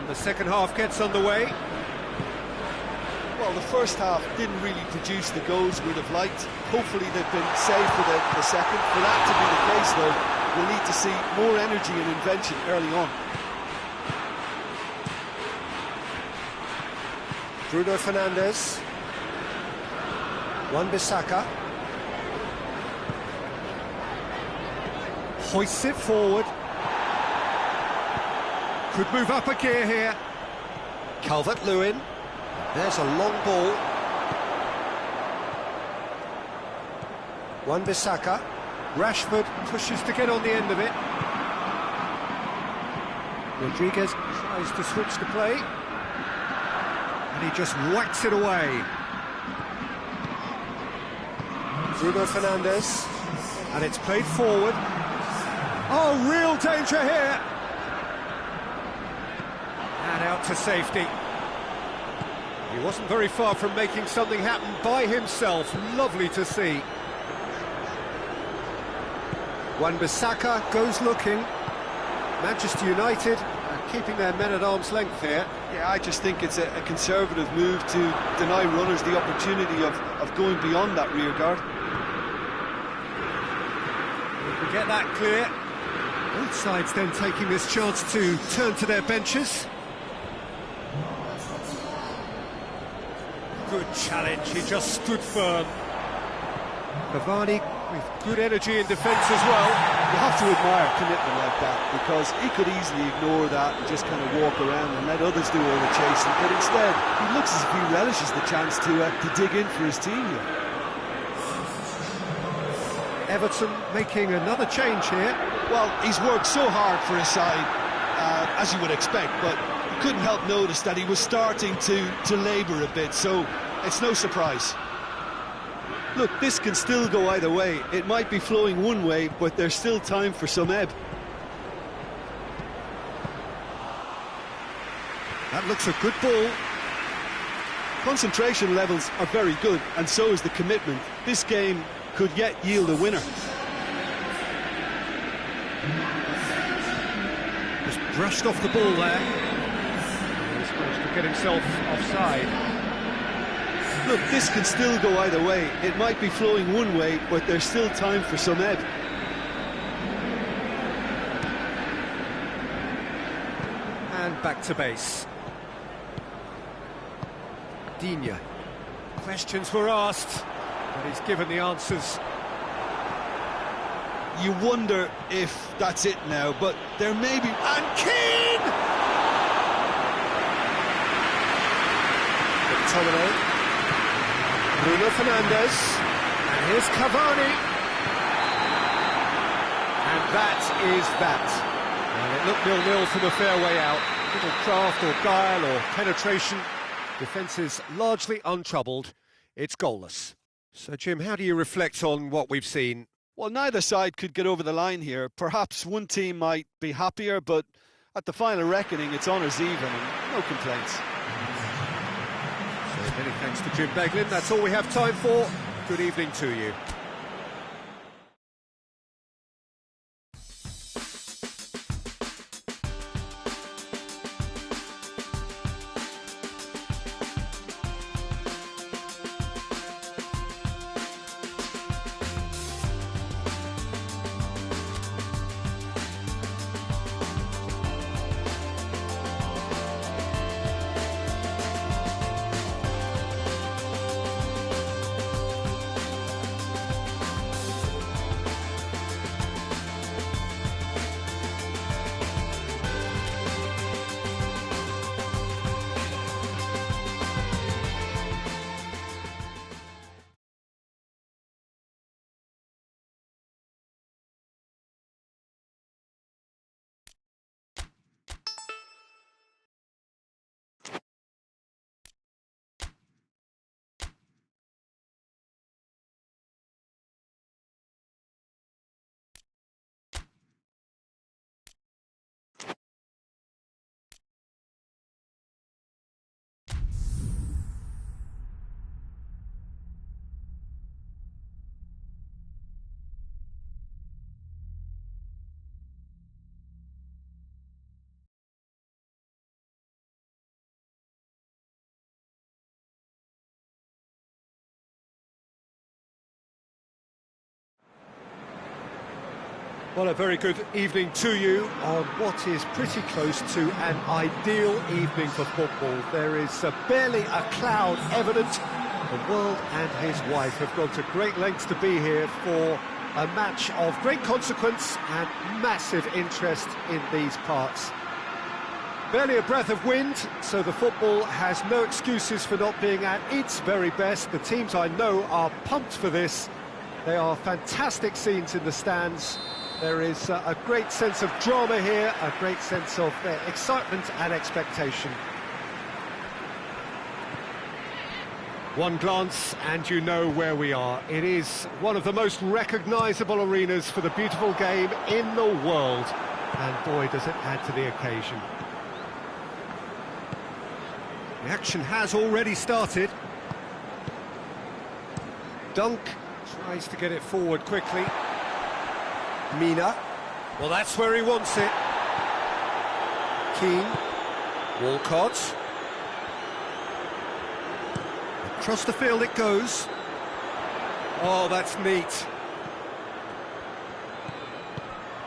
The second half gets underway. Well, the first half didn't really produce the goals we'd have liked. Hopefully they've been saved for the second. For that to be the case, though, we'll need to see more energy and invention early on. Bruno Fernandes. Wan-Bissaka. Hoists it forward. Could move up a gear here. Calvert-Lewin. There's a long ball. Wan-Bissaka. Rashford pushes to get on the end of it. Rodriguez tries to switch the play. And he just whacks it away. Bruno Fernandes. And it's played forward. Oh, real danger here. And out to safety. He wasn't very far from making something happen by himself. Lovely to see. Wan-Bissaka goes looking. Manchester United are keeping their men at arm's length here. Yeah, I just think it's a conservative move to deny runners the opportunity of going beyond that rear guard. We get that clear. Both sides then taking this chance to turn to their benches. Good challenge, he just stood firm. Cavani with good energy in defence as well. You have to admire commitment like that, because he could easily ignore that and just kind of walk around and let others do all the chasing, but instead he looks as if he relishes the chance to dig in for his team here. Everton making another change here. Well, he's worked so hard for his side, as you would expect, but you couldn't help notice that he was starting to labour a bit, so it's no surprise. Look, this can still go either way. It might be flowing one way, but there's still time for some ebb. That looks a good ball. Concentration levels are very good, and so is the commitment. This game could yet yield a winner. Just brushed off the ball there. He's managed to get himself offside. Look, this can still go either way. It might be flowing one way, but there's still time for some ebb. And back to base. Digne. Questions were asked, but he's given the answers. You wonder if that's it now, but there may be... And Keane! McTominay. Bruno Fernandes. And here's Cavani. And that is that. And it looked 0-0 from a fair way out. Little craft or guile or penetration. Defence is largely untroubled. It's goalless. So, Jim, how do you reflect on what we've seen? Well, neither side could get over the line here. Perhaps one team might be happier, but at the final reckoning, it's honours even and no complaints. So many thanks to Jim Beglin. That's all we have time for. Good evening to you. Well, a very good evening to you on what is pretty close to an ideal evening for football. There is barely a cloud evident. The world and his wife have gone to great lengths to be here for a match of great consequence and massive interest in these parts. Barely a breath of wind, so the football has no excuses for not being at its very best. The teams I know are pumped for this. They are fantastic scenes in the stands. There is a great sense of drama here, a great sense of excitement and expectation. One glance and you know where we are. It is one of the most recognisable arenas for the beautiful game in the world. And boy, does it add to the occasion. The action has already started. Dunk tries to get it forward quickly. Mina. Well, that's where he wants it. Keane. Walcott. Across the field it goes. Oh, that's neat.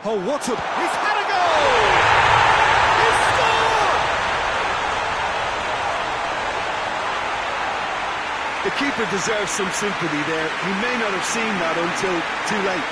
Oh, what a... He's had a goal! He's scored! The keeper deserves some sympathy there. He may not have seen that until too late.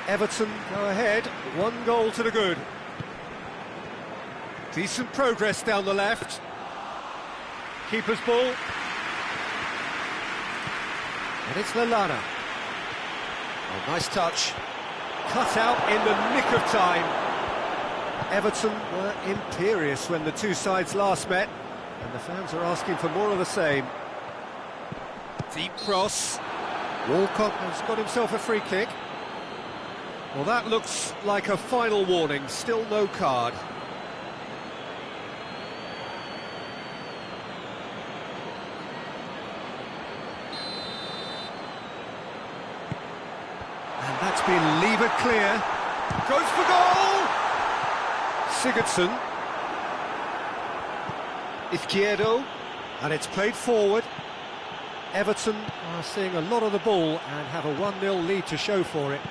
Everton go ahead, 1 goal to the good. Decent progress down the left. Keeper's ball. And it's Lallana. Oh, nice touch. Cut out in the nick of time. Everton were imperious when the two sides last met, and the fans are asking for more of the same. Deep cross. Walcott has got himself a free kick. Well, that looks like a final warning, still no card. And that's been levered clear. Goes for goal! Sigurdsson. Izquierdo. And it's played forward. Everton are seeing a lot of the ball and have a 1-0 lead to show for it.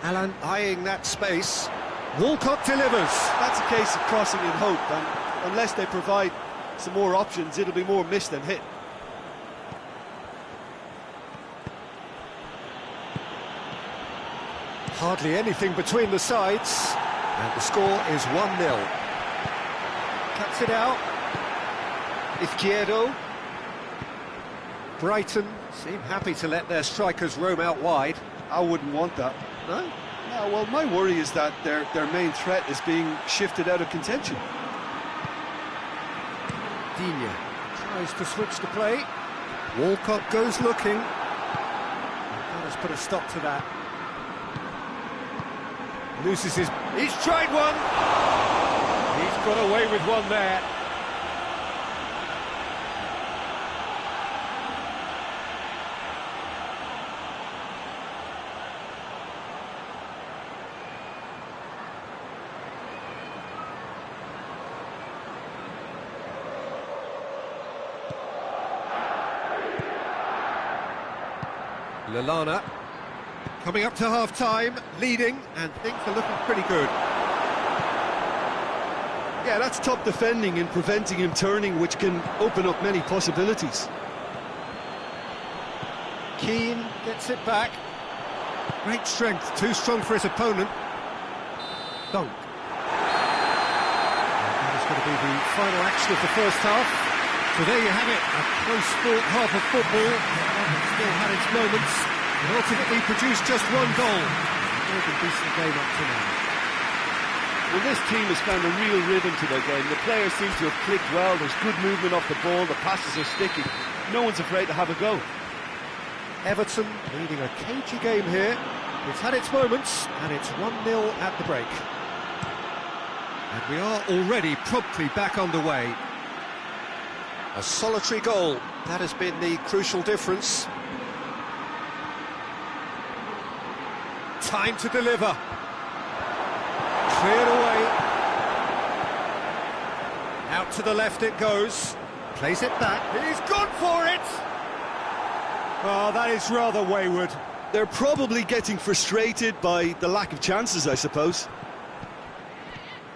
Alan eyeing that space. Walcott delivers. That's a case of crossing in hope, and unless they provide some more options, it'll be more miss than hit. Hardly anything between the sides, and the score is 1-0. Cuts it out. Izquierdo. Brighton seem happy to let their strikers roam out wide. I wouldn't want that. No? No, well, my worry is that their main threat is being shifted out of contention. Digne tries to switch the play. Walcott goes looking. And has put a stop to that. Loses his... He's tried one! He's got away with one there. Lallana coming up to half-time, leading, and things are looking pretty good. Yeah, that's top defending and preventing him turning, which can open up many possibilities. Keane gets it back. Great strength, too strong for his opponent. Dunk. And that is going to be the final action of the first half. So there you have it, a close-fought half of football. Still had its moments, and ultimately produced just 1 goal. A decent game up to now. Well, this team has found a real rhythm to their game. The players seem to have clicked well. There's good movement off the ball. The passes are sticking. No one's afraid to have a go. Everton leading a cagey game here. It's had its moments, and it's 1-0 at the break. And we are already promptly back underway. A solitary goal, that has been the crucial difference. Time to deliver. Cleared away. Out to the left it goes. Plays it back. He's gone for it! Oh, that is rather wayward. They're probably getting frustrated by the lack of chances, I suppose.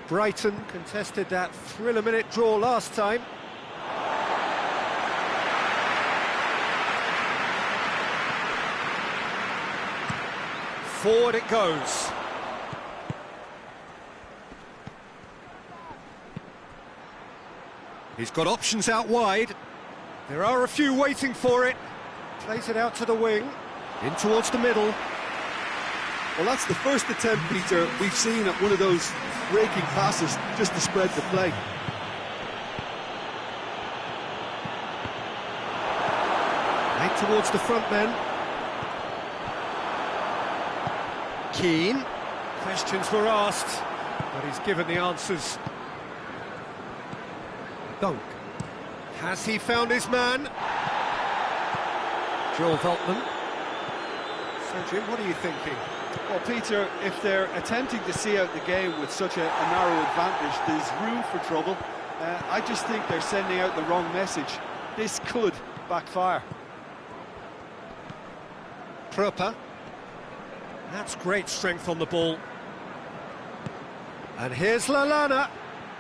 Brighton contested that thrill-a-minute draw last time. Forward it goes. He's got options out wide. There are a few waiting for it. Plays it out to the wing. In towards the middle. Well, that's the first attempt, Peter, we've seen at one of those raking passes just to spread the play. Right towards the front men. Keane. Questions were asked, but he's given the answers. Dunk. Has he found his man? Joel Veltman. So, Jim, what are you thinking? Well, Peter, if they're attempting to see out the game with such a narrow advantage, there's room for trouble. I just think they're sending out the wrong message. This could backfire. Proper. That's great strength on the ball. And here's Lallana.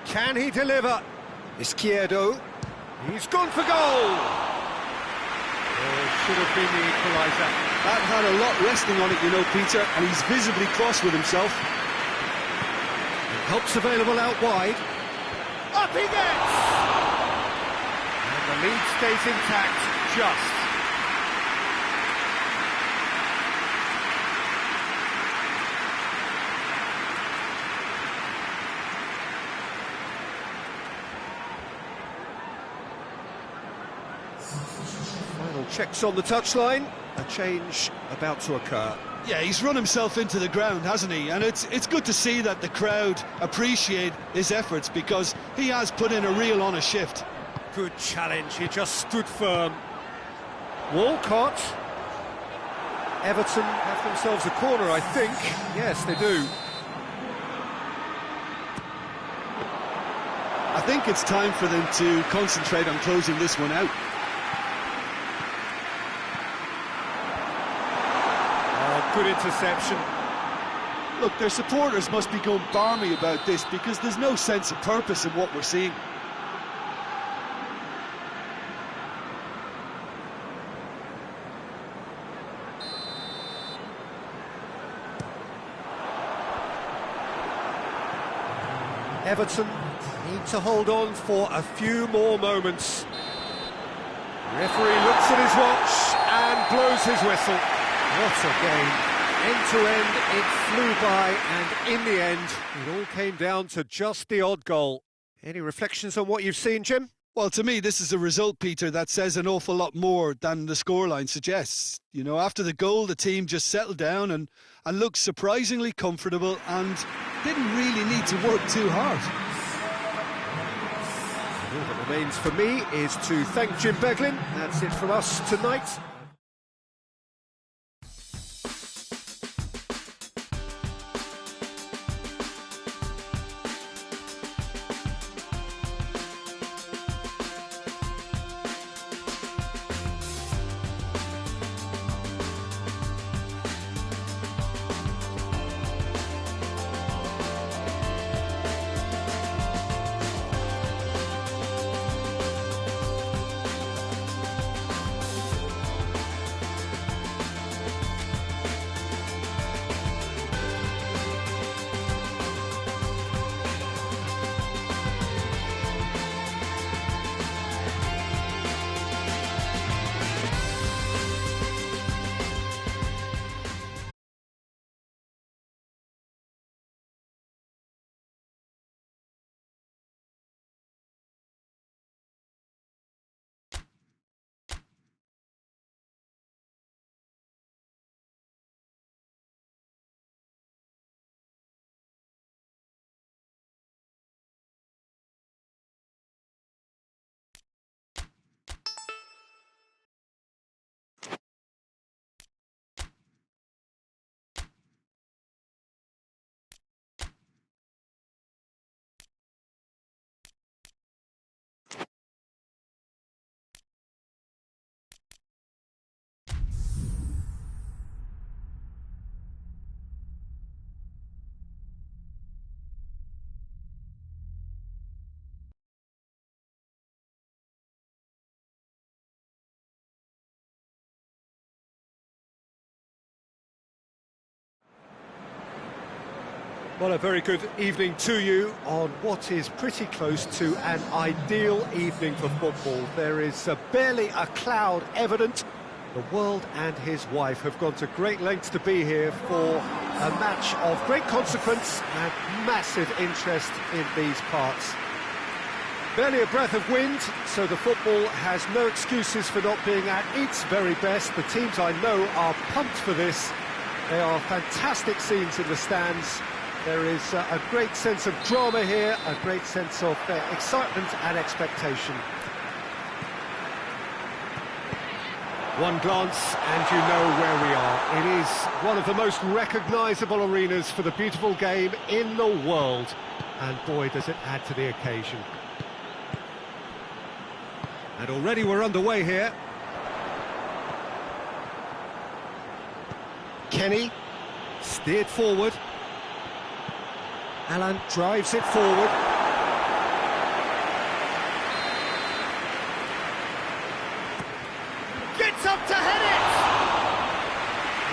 Can he deliver? Izquierdo. He's gone for goal! Should have been the equaliser. That had a lot resting on it, you know, Peter, and he's visibly cross with himself. Help's available out wide. Up he gets! And the lead stays intact, just. Final checks on the touchline. A change about to occur. Yeah, he's run himself into the ground, hasn't he? And it's good to see that the crowd appreciate his efforts, because he has put in a real honest shift. Good challenge, he just stood firm. Walcott. Everton have themselves a corner, I think. Yes, they do. I think it's time for them to concentrate on closing this one out. Good interception. Look, their supporters must be going balmy about this, because there's no sense of purpose in what we're seeing. Everton need to hold on for a few more moments. The referee looks at his watch and blows his whistle. What a game. End to end, it flew by, and in the end, it all came down to just the odd goal. Any reflections on what you've seen, Jim? Well, to me, this is a result, Peter, that says an awful lot more than the scoreline suggests. You know, after the goal, the team just settled down and looked surprisingly comfortable and didn't really need to work too hard. All that remains for me is to thank Jim Beglin. That's it from us tonight. Well, a very good evening to you on what is pretty close to an ideal evening for football. There is barely a cloud evident. The world and his wife have gone to great lengths to be here for a match of great consequence and massive interest in these parts. Barely a breath of wind, so the football has no excuses for not being at its very best. The teams I know are pumped for this. They are fantastic scenes in the stands. There is a great sense of drama here, a great sense of excitement and expectation. One glance and you know where we are. It is one of the most recognisable arenas for the beautiful game in the world. And boy, does it add to the occasion. And already we're underway here. Kenny, steered forward. Alan drives it forward. Gets up to head it!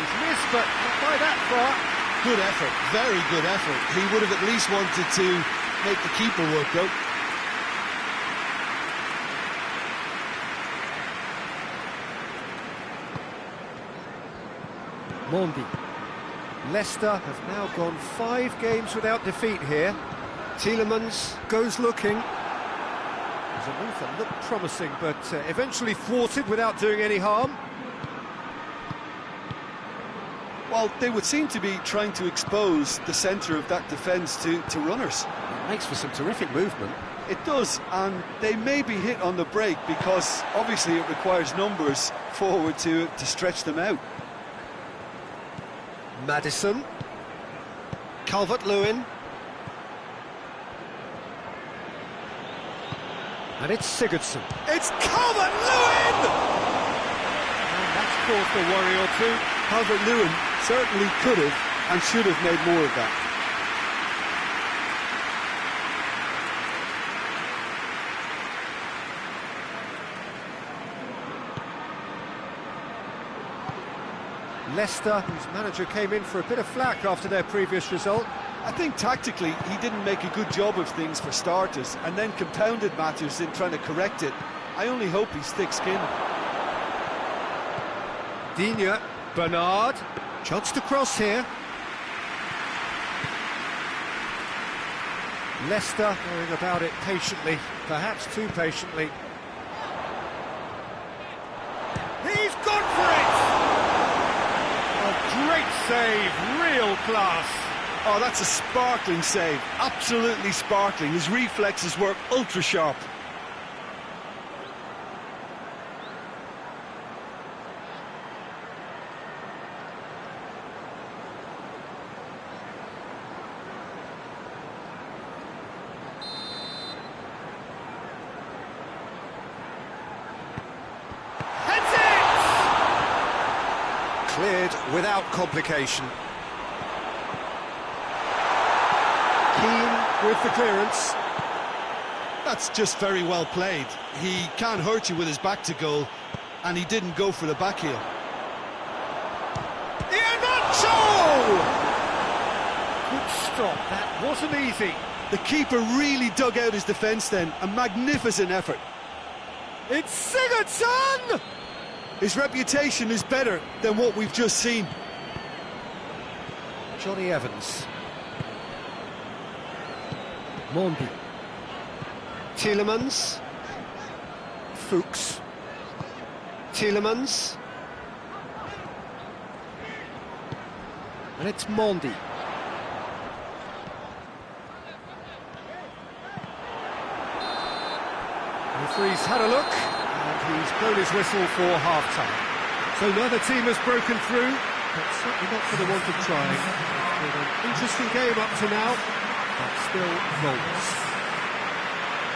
He's missed, but not by that far. Good effort, very good effort. He would have at least wanted to make the keeper work out. Mondi. Leicester have now gone 5 games without defeat here. Tielemans goes looking. There's a move that looked promising, but eventually thwarted without doing any harm. Well, they would seem to be trying to expose the centre of that defence to runners. It makes for some terrific movement. It does, and they may be hit on the break because obviously it requires numbers forward to stretch them out. Maddison. Calvert-Lewin. And it's Sigurdsson. It's Calvert-Lewin! And that's caused a worry or two. Calvert-Lewin certainly could have and should have made more of that. Leicester, whose manager came in for a bit of flack after their previous result. I think tactically he didn't make a good job of things for starters and then compounded matters in trying to correct it. I only hope he's thick-skinned. Digne, Bernard, chance to cross here. Leicester going about it patiently, perhaps too patiently. He's gone for it! A great save, real class. Oh, that's a sparkling save, absolutely sparkling. His reflexes were ultra-sharp. Cleared without complication. Keane with the clearance. That's just very well played. He can't hurt you with his back to goal, and he didn't go for the back heel. Iheanacho! Good stop, that wasn't easy. The keeper really dug out his defence then, a magnificent effort. It's Sigurdsson! His reputation is better than what we've just seen. Johnny Evans. Mondi. Tielemans. Fuchs. Tielemans. And it's Mondi. The referee's had a look, and he's blown his whistle for half-time. So neither team has broken through, but certainly not for the want of trying. It's been an interesting game up to now, but still goals.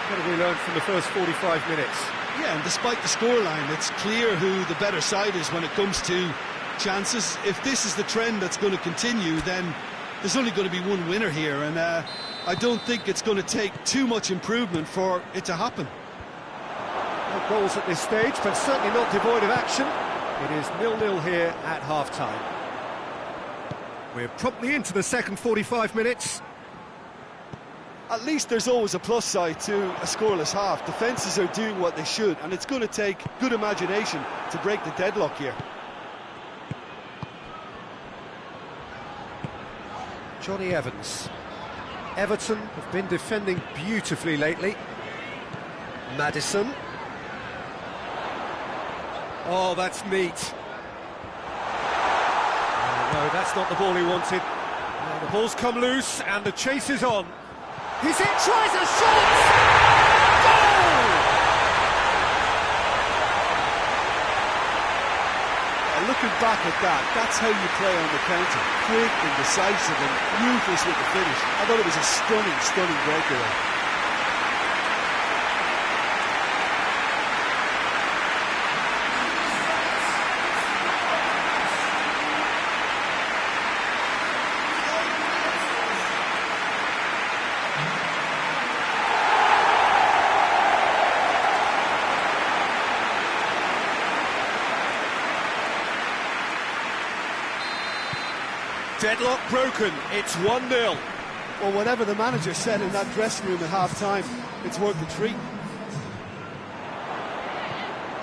What have we learned from the first 45 minutes? Yeah, and despite the scoreline, it's clear who the better side is when it comes to chances. If this is the trend that's going to continue, then there's only going to be one winner here, and I don't think it's going to take too much improvement for it to happen. No goals at this stage, but certainly not devoid of action. It is 0-0 here at half-time. We're promptly into the second 45 minutes. At least there's always a plus side to a scoreless half. Defences are doing what they should, and it's going to take good imagination to break the deadlock here. Johnny Evans. Everton have been defending beautifully lately. Maddison. Oh, that's neat. No, that's not the ball he wanted. The ball's come loose and the chase is on. He's it, tries a shot! Goal! Looking back at that, that's how you play on the counter. Quick and decisive and ruthless with the finish. I thought it was a stunning, stunning breakaway. Deadlock broken, it's 1-0. Well, whatever the manager said in that dressing room at half-time, it's worth the treat.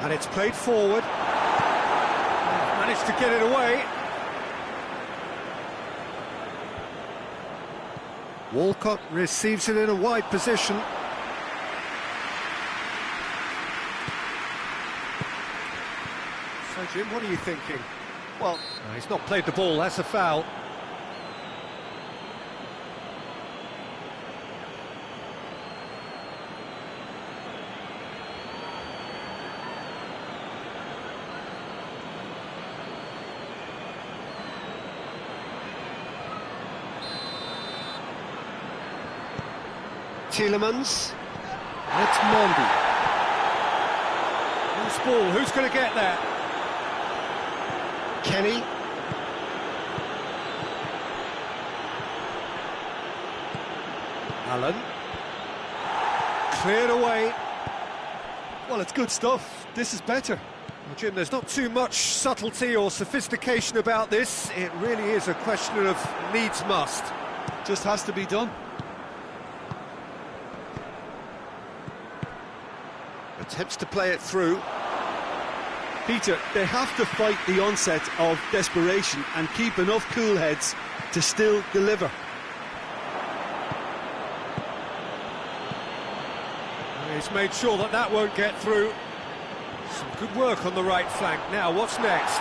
And it's played forward. Managed to get it away. Walcott receives it in a wide position. So, Jim, what are you thinking? Well, he's not played the ball, that's a foul. Tielemans. It's Mondi. Loose ball, who's going to get there? Kenny. Allen. Cleared away. Well, it's good stuff. This is better. Well, Jim, there's not too much subtlety or sophistication about this. It really is a question of needs must. Just has to be done. Attempts to play it through. Peter, they have to fight the onset of desperation and keep enough cool heads to still deliver. He's made sure that that won't get through. Some good work on the right flank. Now, what's next?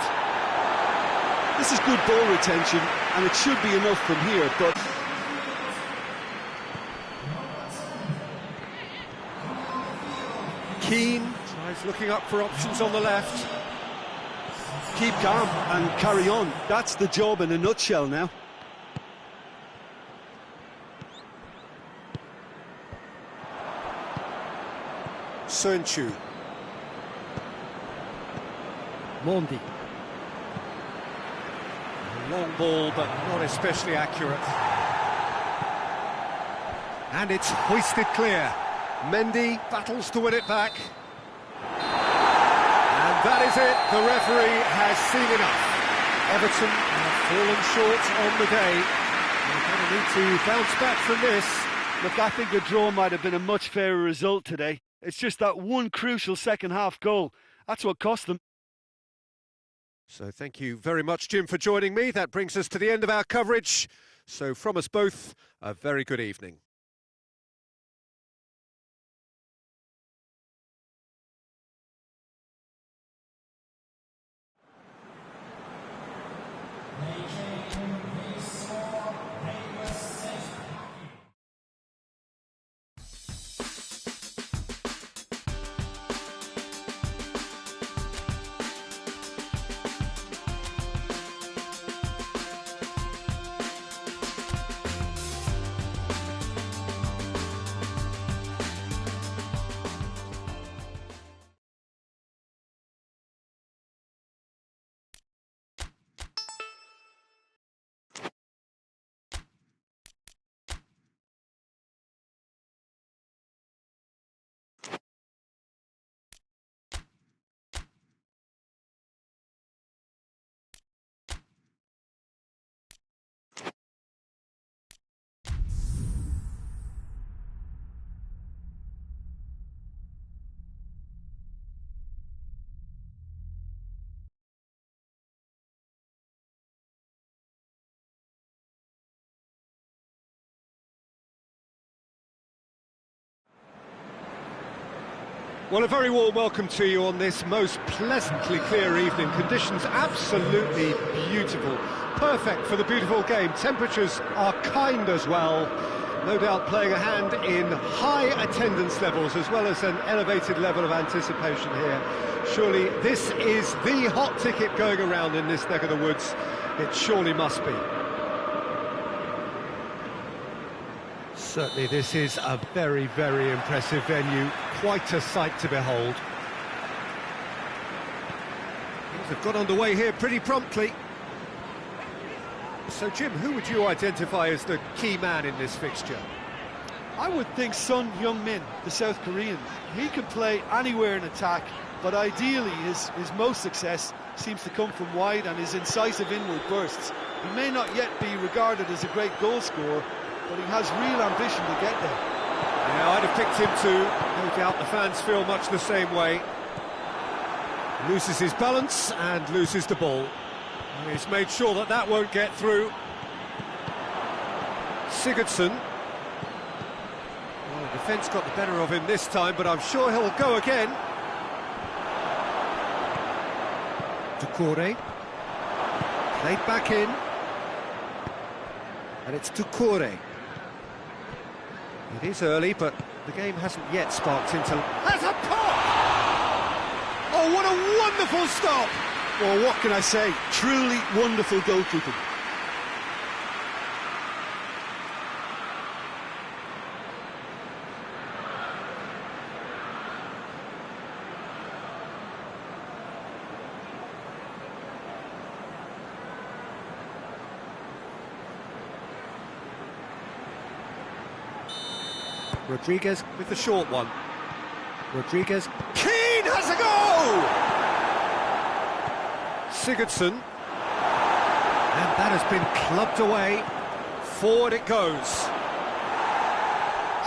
This is good ball retention, and it should be enough from here, but... Keane tries looking up for options on the left. Keep calm and carry on. That's the job in a nutshell now. Sönchu. Mondi. A long ball, but not especially accurate. And it's hoisted clear. Mendy battles to win it back. And that is it. The referee has seen enough. Everton have fallen short on the day. They're going to need to bounce back from this. Look, I think a draw might have been a much fairer result today. It's just that one crucial second-half goal. That's what cost them. So thank you very much, Jim, for joining me. That brings us to the end of our coverage. So from us both, a very good evening. Well, a very warm welcome to you on this most pleasantly clear evening. Conditions absolutely beautiful. Perfect for the beautiful game. Temperatures are kind as well. No doubt playing a hand in high attendance levels as well as an elevated level of anticipation here. Surely this is the hot ticket going around in this neck of the woods. It surely must be. Certainly this is a very, very impressive venue. Quite a sight to behold. Things have got underway here pretty promptly. So, Jim, who would you identify as the key man in this fixture? I would think Son Heung-min, the South Korean. He can play anywhere in attack, but ideally his most success seems to come from wide and his incisive inward bursts. He may not yet be regarded as a great goal scorer, but he has real ambition to get there. Yeah, I'd have picked him too. No doubt the fans feel much the same way. Loses his balance and loses the ball. He's made sure that that won't get through. Sigurdsson. Well, the defence got the better of him this time, but I'm sure he'll go again. Doucouré. Played back in. And it's Doucouré. It is early, but the game hasn't yet sparked into... Has a pop! Oh, what a wonderful stop! Well, what can I say? Truly wonderful goalkeeping. Rodriguez with the short one. Rodriguez. Keane has a goal! Sigurdsson. And that has been clubbed away. Forward it goes.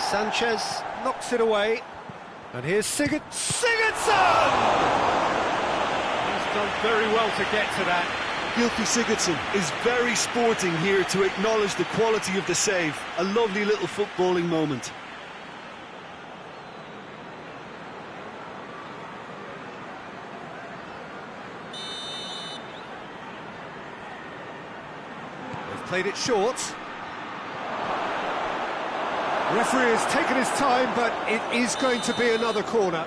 Sanchez knocks it away. And here's Sigurdsson! He's done very well to get to that. Gylfi Sigurdsson is very sporting here to acknowledge the quality of the save. A lovely little footballing moment. Played it short. The referee has taken his time, but it is going to be another corner.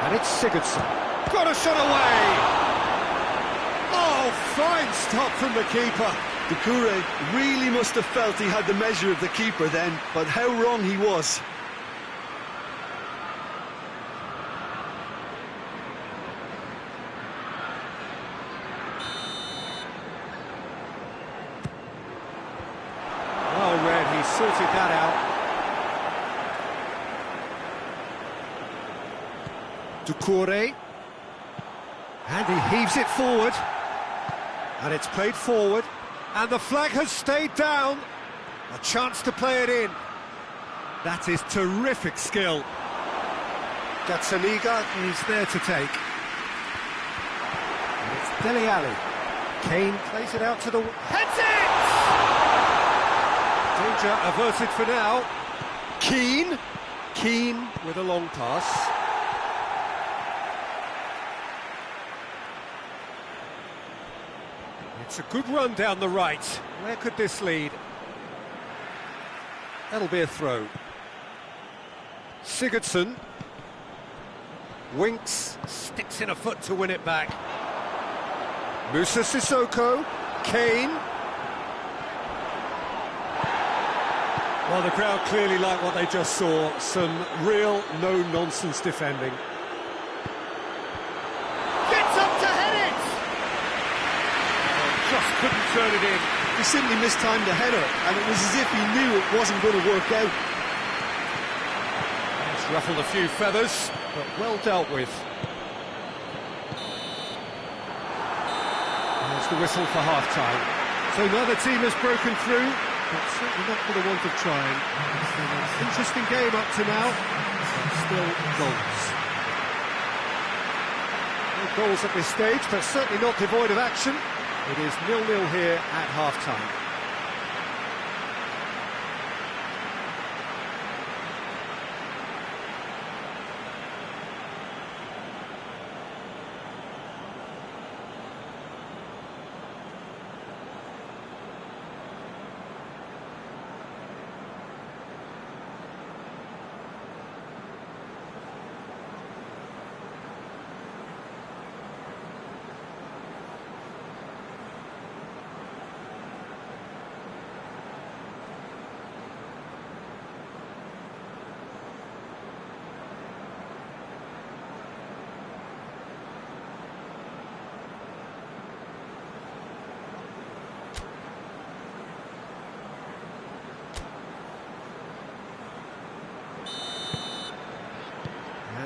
And it's Sigurdsson. Got a shot away! Oh, fine stop from the keeper. Doucouré really must have felt he had the measure of the keeper then, but how wrong he was. He sorted that out. Doucouré. And he heaves it forward. And it's played forward. And the flag has stayed down. A chance to play it in. That is terrific skill. Gazzaniga is there to take. And it's Dele Alli. Kane plays it out to the... Heads it! Danger averted for now. Keane with a long pass. It's a good run down the right. Where could this lead? That'll be a throw. Sigurdsson. Winks, sticks in a foot to win it back. Moussa Sissoko. Kane. Well, the crowd clearly like what they just saw. Some real no-nonsense defending. Gets up to head it! Oh, just couldn't turn it in. He simply mistimed the header, and it was as if he knew it wasn't going to work out. It's ruffled a few feathers, but well dealt with. There's the whistle for half-time. So neither team has broken through. But certainly not for the want of trying. It's been an interesting game up to now, but still goals. No goals at this stage, but certainly not devoid of action. It is 0-0 here at half-time.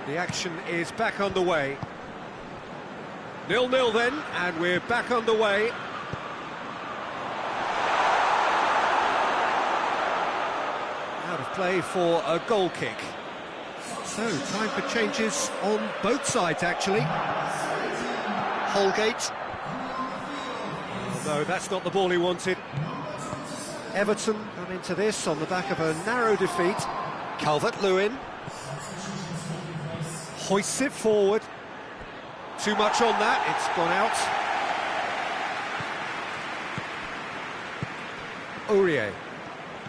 The action is back underway. 0-0 then, and we're back underway. Out of play for a goal kick. So, time for changes on both sides, actually. Holgate. No, that's not the ball he wanted. Everton come into this on the back of a narrow defeat. Calvert-Lewin hoists it forward. Too much on that, it's gone out. Aurier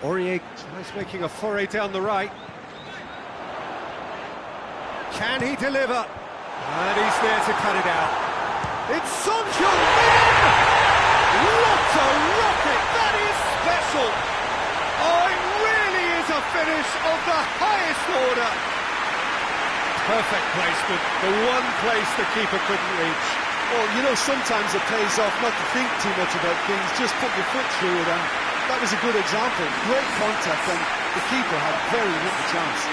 tries making a foray down the right. Can he deliver? And he's there to cut it out. It's Son Heung-min! What a rocket! That is special! Oh, it really is a finish of the highest order! Perfect placement, the one place the keeper couldn't reach. Well, you know, sometimes it pays off not to think too much about things, just put your foot through it, and that was a good example. Great contact, and the keeper had very little chance.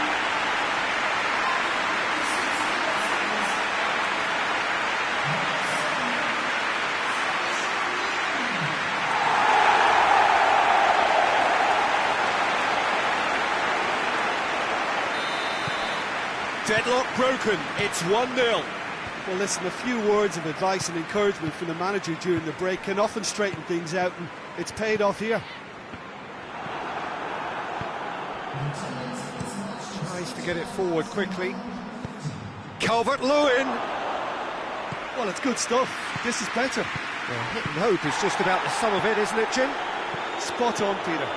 Deadlock broken, it's 1-0. Well, listen, a few words of advice and encouragement from the manager during the break can often straighten things out, and it's paid off here. Tries to get it forward quickly. Calvert-Lewin! Well, it's good stuff. This is better. Well, hit and hope is just about the sum of it, isn't it, Jim? Spot on, Peter.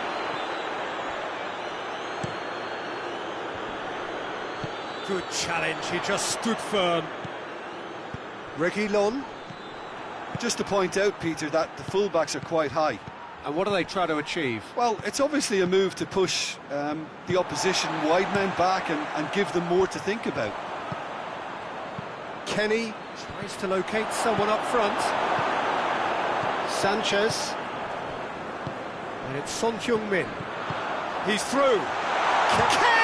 Good challenge, he just stood firm. Reguilon. Just to point out, Peter, that the fullbacks are quite high. And what do they try to achieve? Well, it's obviously a move to push the opposition wide men back and give them more to think about. Kenny tries to locate someone up front. Sanchez. And it's Son Heung-min. He's through. Kane!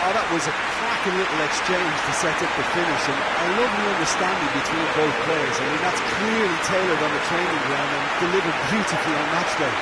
Oh, that was a cracking little exchange to set up the finish, and a lovely understanding between both players. I mean, that's clearly tailored on the training ground and delivered beautifully on match day.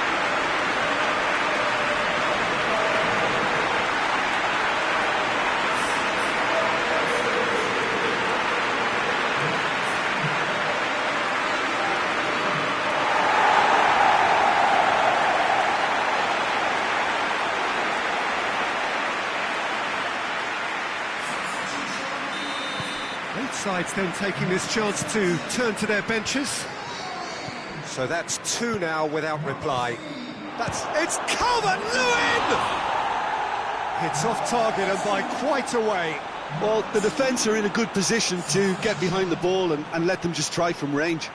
Both sides then taking this chance to turn to their benches. So that's 2 now without reply. It's Calvert-Lewin! It's off target and by quite a way. Well, the defence are in a good position to get behind the ball and let them just try from range.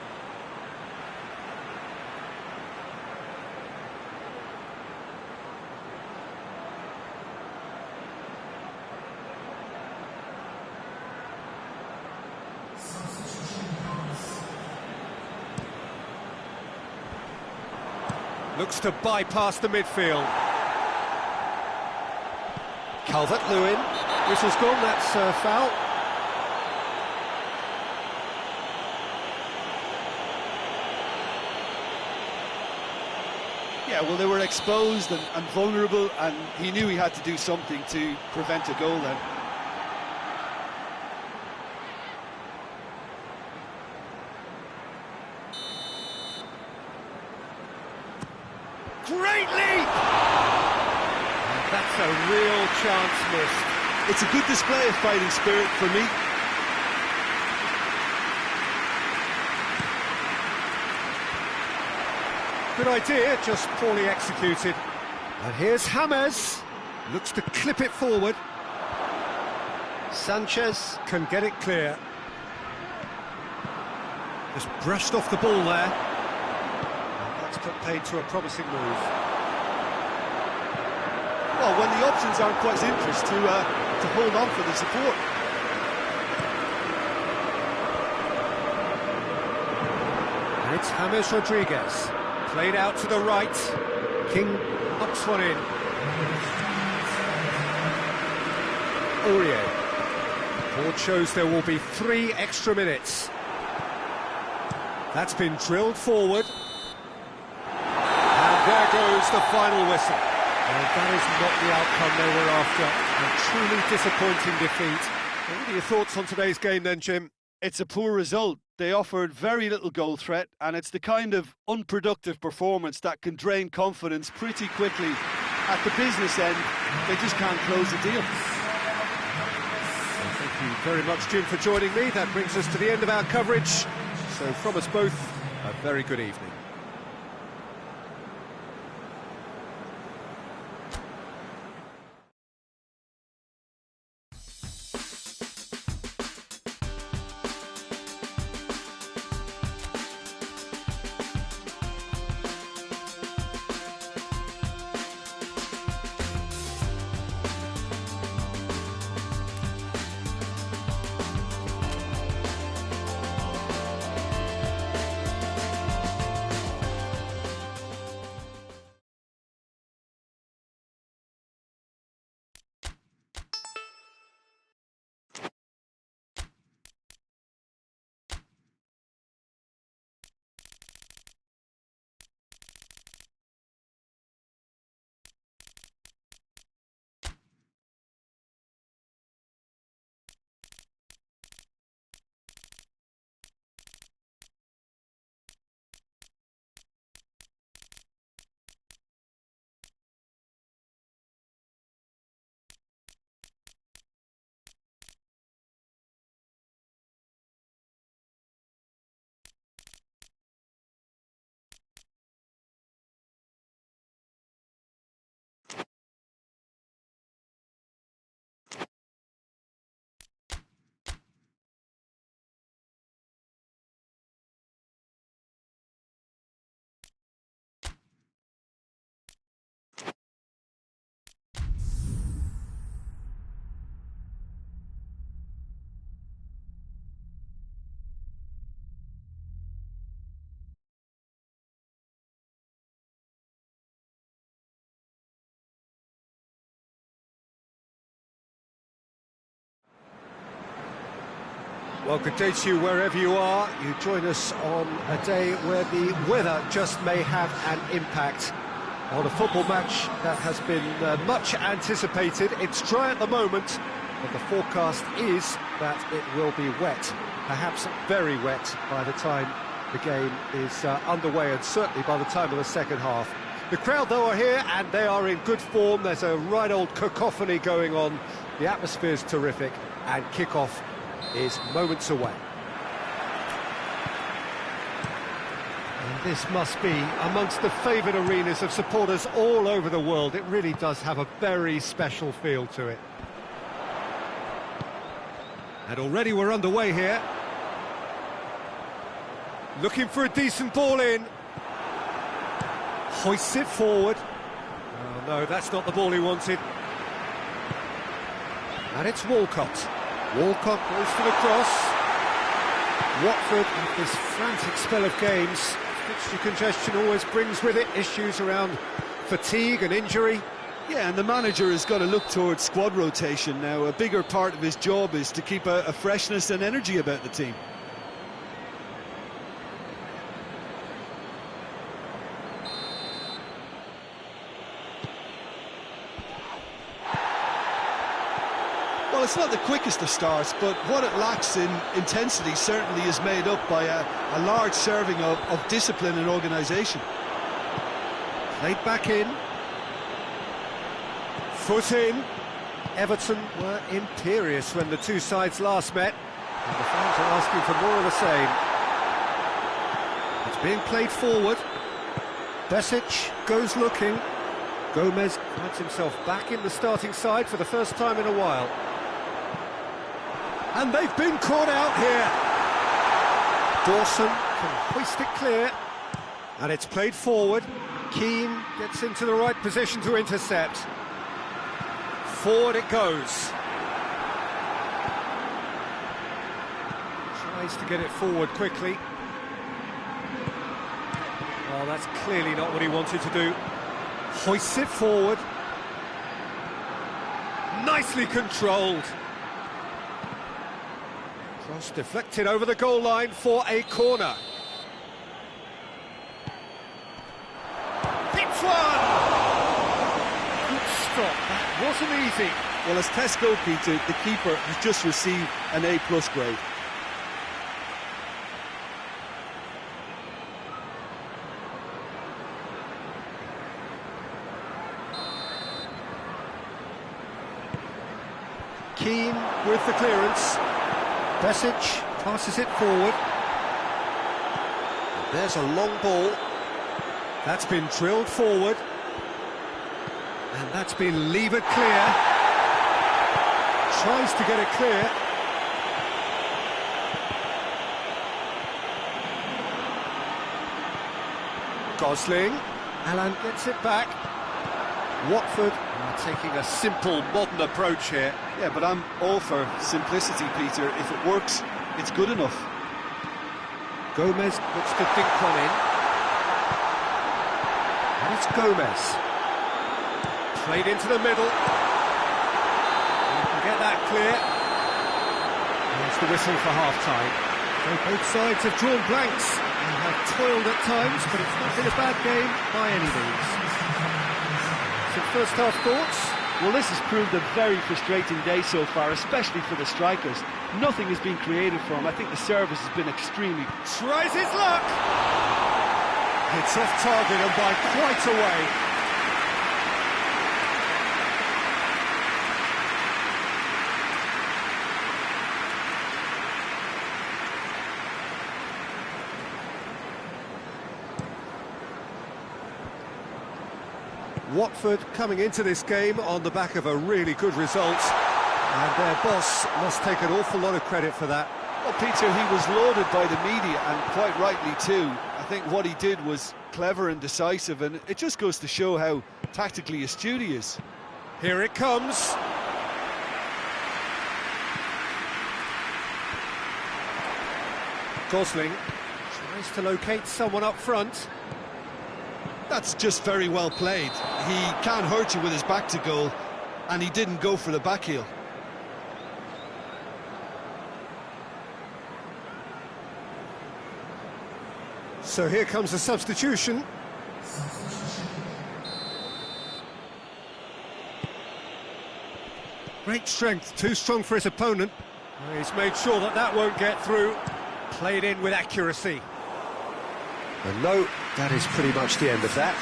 Looks to bypass the midfield. Calvert-Lewin. Whistle's gone, that's foul. Yeah, well, they were exposed and vulnerable, and he knew he had to do something to prevent a goal then. Great leap! And that's a real chance missed. It's a good display of fighting spirit for me. Good idea, just poorly executed. And here's James. Looks to clip it forward. Sanchez can get it clear. Just brushed off the ball there. That's put paid to a promising move. Well, when the options aren't quite interest to hold on for the support. And it's James Rodriguez. Played out to the right. King knocks one in. Aurier. Board shows there will be 3 extra minutes. That's been drilled forward. And there goes the final whistle. Well, that is not the outcome they were after. A truly disappointing defeat. What are your thoughts on today's game then, Jim? It's a poor result. They offered very little goal threat, and it's the kind of unproductive performance that can drain confidence pretty quickly. At the business end, they just can't close the deal. Well, thank you very much, Jim, for joining me. That brings us to the end of our coverage. So from us both, a very good evening. Well, good day to you wherever you are. You join us on a day where the weather just may have an impact on a football match that has been much anticipated. It's dry at the moment, but the forecast is that it will be wet, perhaps very wet by the time the game is underway, and certainly by the time of the second half. The crowd, though, are here, and they are in good form. There's a right old cacophony going on. The atmosphere's terrific, and kick-off is moments away. And this must be amongst the favoured arenas of supporters all over the world. It really does have a very special feel to it. And already we're underway here. Looking for a decent ball in. Hoists it forward. Oh no, that's not the ball he wanted. And it's Walcott. Walcott goes for the cross. Watford, with this frantic spell of games, fixture congestion always brings with it issues around fatigue and injury. Yeah, and the manager has got to look towards squad rotation now. A bigger part of his job is to keep a freshness and energy about the team. Well, it's not the quickest of starts, but what it lacks in intensity certainly is made up by a large serving of discipline and organisation. Played back in. Foot in. Everton were imperious when the two sides last met, and the fans are asking for more of the same. It's being played forward. Besic goes looking. Gomez finds himself back in the starting side for the first time in a while. And they've been caught out here. Dawson can hoist it clear. And it's played forward. Keane gets into the right position to intercept. Forward it goes. Tries to get it forward quickly. Oh, that's clearly not what he wanted to do. Hoists it forward. Nicely controlled. Cross deflected over the goal line for a corner. Hits one! Good stop, that wasn't easy. Well, as tests go, Peter, the keeper has just received an A+ grade. Keane with the clearance. Besic passes it forward. There's a long ball. That's been drilled forward. And that's been levered clear. Tries to get it clear. Gosling. Alan gets it back. Watford are taking a simple, modern approach here. Yeah, but I'm all for simplicity, Peter. If it works, it's good enough. Gomez looks to dink one in. And it's Gomez. Played into the middle. You can get that clear. There's the whistle for half-time. So both sides have drawn blanks and have toiled at times, but it's not been a bad game by any means. Some first half thoughts? Well, this has proved a very frustrating day so far, especially for the strikers. Nothing has been created for him. I think the service has been extremely... Tries his luck! It's off target and by quite a way. Watford coming into this game on the back of a really good result, and their boss must take an awful lot of credit for that. Well, Peter, he was lauded by the media, and quite rightly too. I think what he did was clever and decisive, and it just goes to show how tactically astute he is. Here it comes. Gosling tries to locate someone up front. That's just very well played. He can't hurt you with his back to goal, and he didn't go for the back heel. So here comes a substitution. Great strength, too strong for his opponent. He's made sure that that won't get through. Played in with accuracy. And no, that is pretty much the end of that.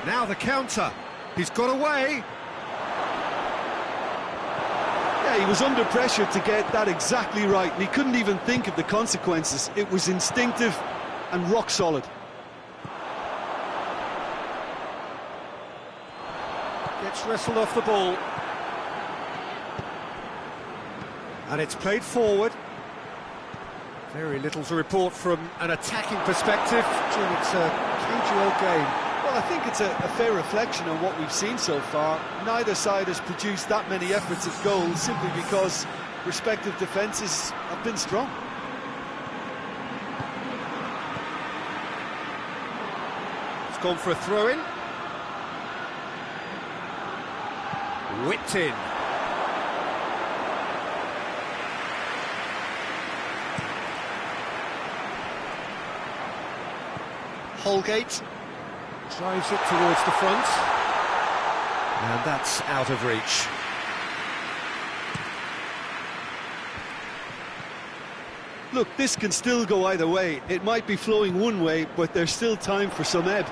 Now the counter. He's got away. Yeah, he was under pressure to get that exactly right, and he couldn't even think of the consequences. It was instinctive and rock solid. Gets wrestled off the ball. And it's played forward. Very little to report from an attacking perspective. Jim, it's a cagey old game. Well, I think it's a fair reflection on what we've seen so far. Neither side has produced that many efforts at goal simply because respective defences have been strong. It's gone for a throw-in. Whipped in. Holgate drives it towards the front, and that's out of reach. Look, this can still go either way. It might be flowing one way, but there's still time for some ebb.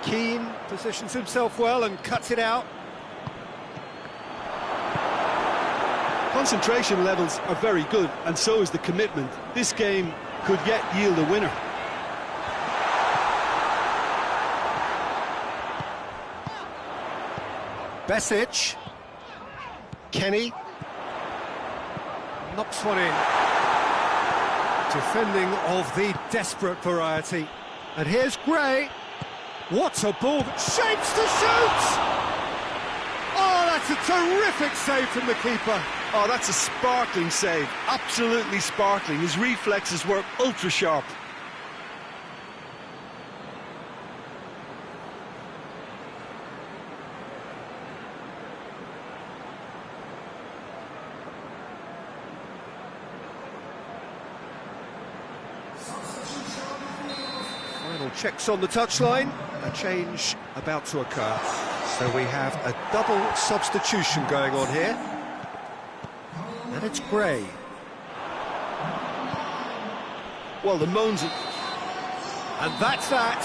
Keane positions himself well and cuts it out. Concentration levels are very good, and so is the commitment. This game could yet yield a winner. Besic. Kenny. Knocks one in. Defending of the desperate variety. And here's Gray. What a ball. Shapes to shoot! Oh, that's a terrific save from the keeper. Oh, that's a sparkling save. Absolutely sparkling. His reflexes were ultra sharp. Final checks on the touchline. A change about to occur. So we have a double substitution going on here. And it's Gray. Well, the moans... And that's that.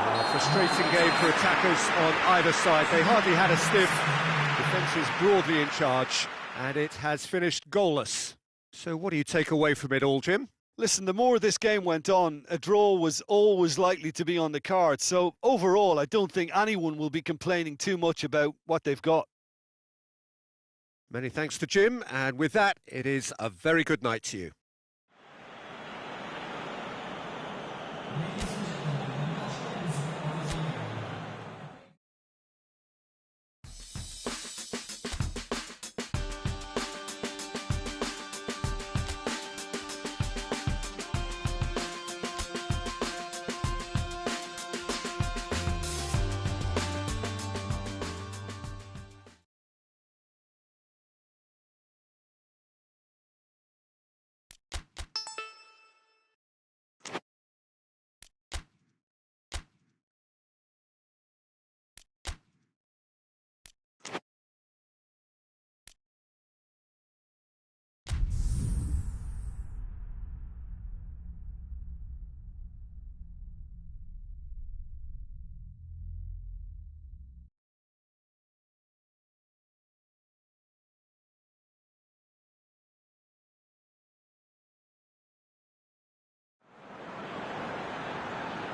A frustrating game for attackers on either side. They hardly had a sniff. Defence is broadly in charge, and it has finished goalless. So what do you take away from it all, Jim? Listen, the more this game went on, a draw was always likely to be on the card. So overall, I don't think anyone will be complaining too much about what they've got. Many thanks to Jim, and with that, it is a very good night to you.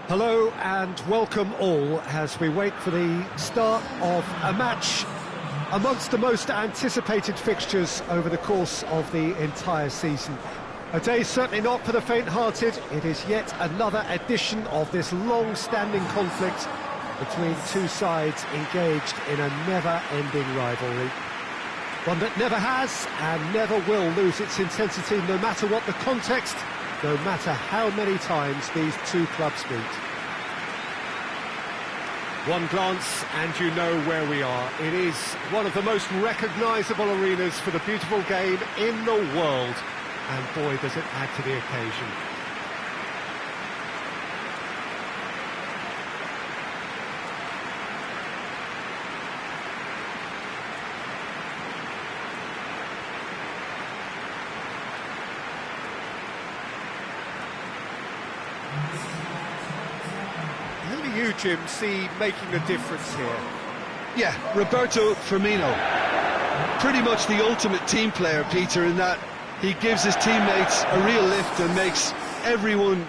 Hello and welcome all as we wait for the start of a match amongst the most anticipated fixtures over the course of the entire season. A day certainly not for the faint-hearted. It is yet another edition of this long-standing conflict between two sides engaged in a never-ending rivalry. One that never has and never will lose its intensity no matter what the context, no matter how many times these two clubs meet. One glance and you know where we are. It is one of the most recognisable arenas for the beautiful game in the world. And boy, does it add to the occasion. Who do you, Jim, see making a difference here? Yeah, Roberto Firmino. Pretty much the ultimate team player, Peter, in that he gives his teammates a real lift and makes everyone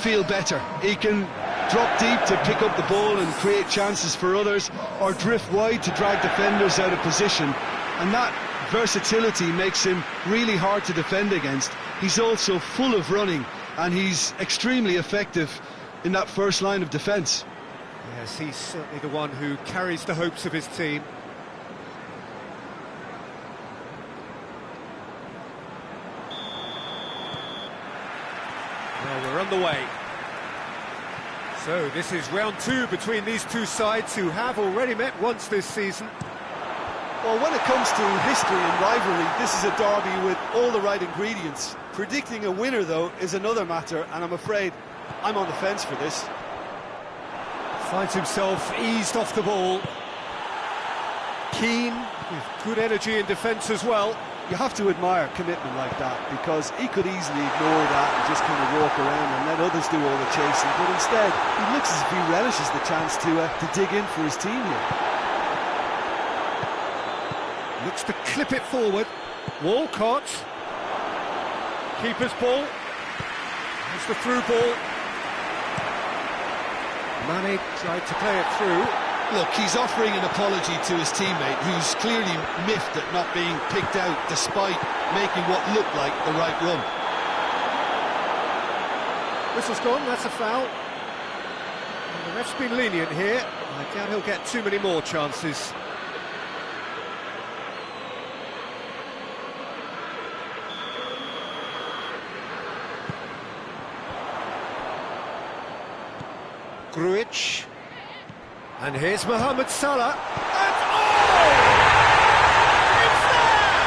feel better. He can drop deep to pick up the ball and create chances for others, or drift wide to drag defenders out of position. And that versatility makes him really hard to defend against. He's also full of running, and he's extremely effective in that first line of defence. Yes, he's certainly the one who carries the hopes of his team. Well, we're underway. So this is round two between these two sides who have already met once this season. Well, when it comes to history and rivalry, this is a derby with all the right ingredients. Predicting a winner, though, is another matter, and I'm afraid I'm on the fence for this. Finds himself eased off the ball. Keen, with good energy in defence as well. You have to admire commitment like that, because he could easily ignore that and just kind of walk around and let others do all the chasing, but instead he looks as if he relishes the chance to dig in for his team here. Looks to clip it forward. Walcott. Keeper's ball. It's the through ball. Mane tried to play it through. Look, he's offering an apology to his teammate, who's clearly miffed at not being picked out despite making what looked like the right run. Whistle's gone, that's a foul. And the ref's been lenient here. I doubt he'll get too many more chances. Grujic. And here's Mohamed Salah. And oh! It's there!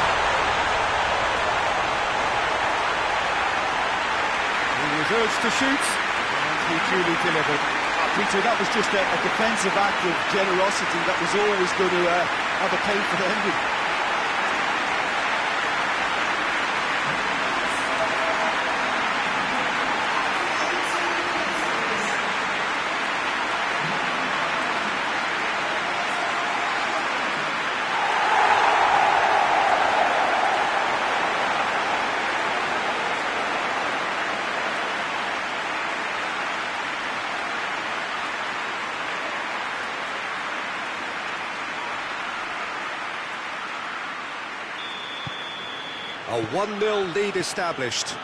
He was urged to shoot, and he duly delivered. Peter, that was just a defensive act of generosity that was always going to have a painful ending. A 1-0 lead established.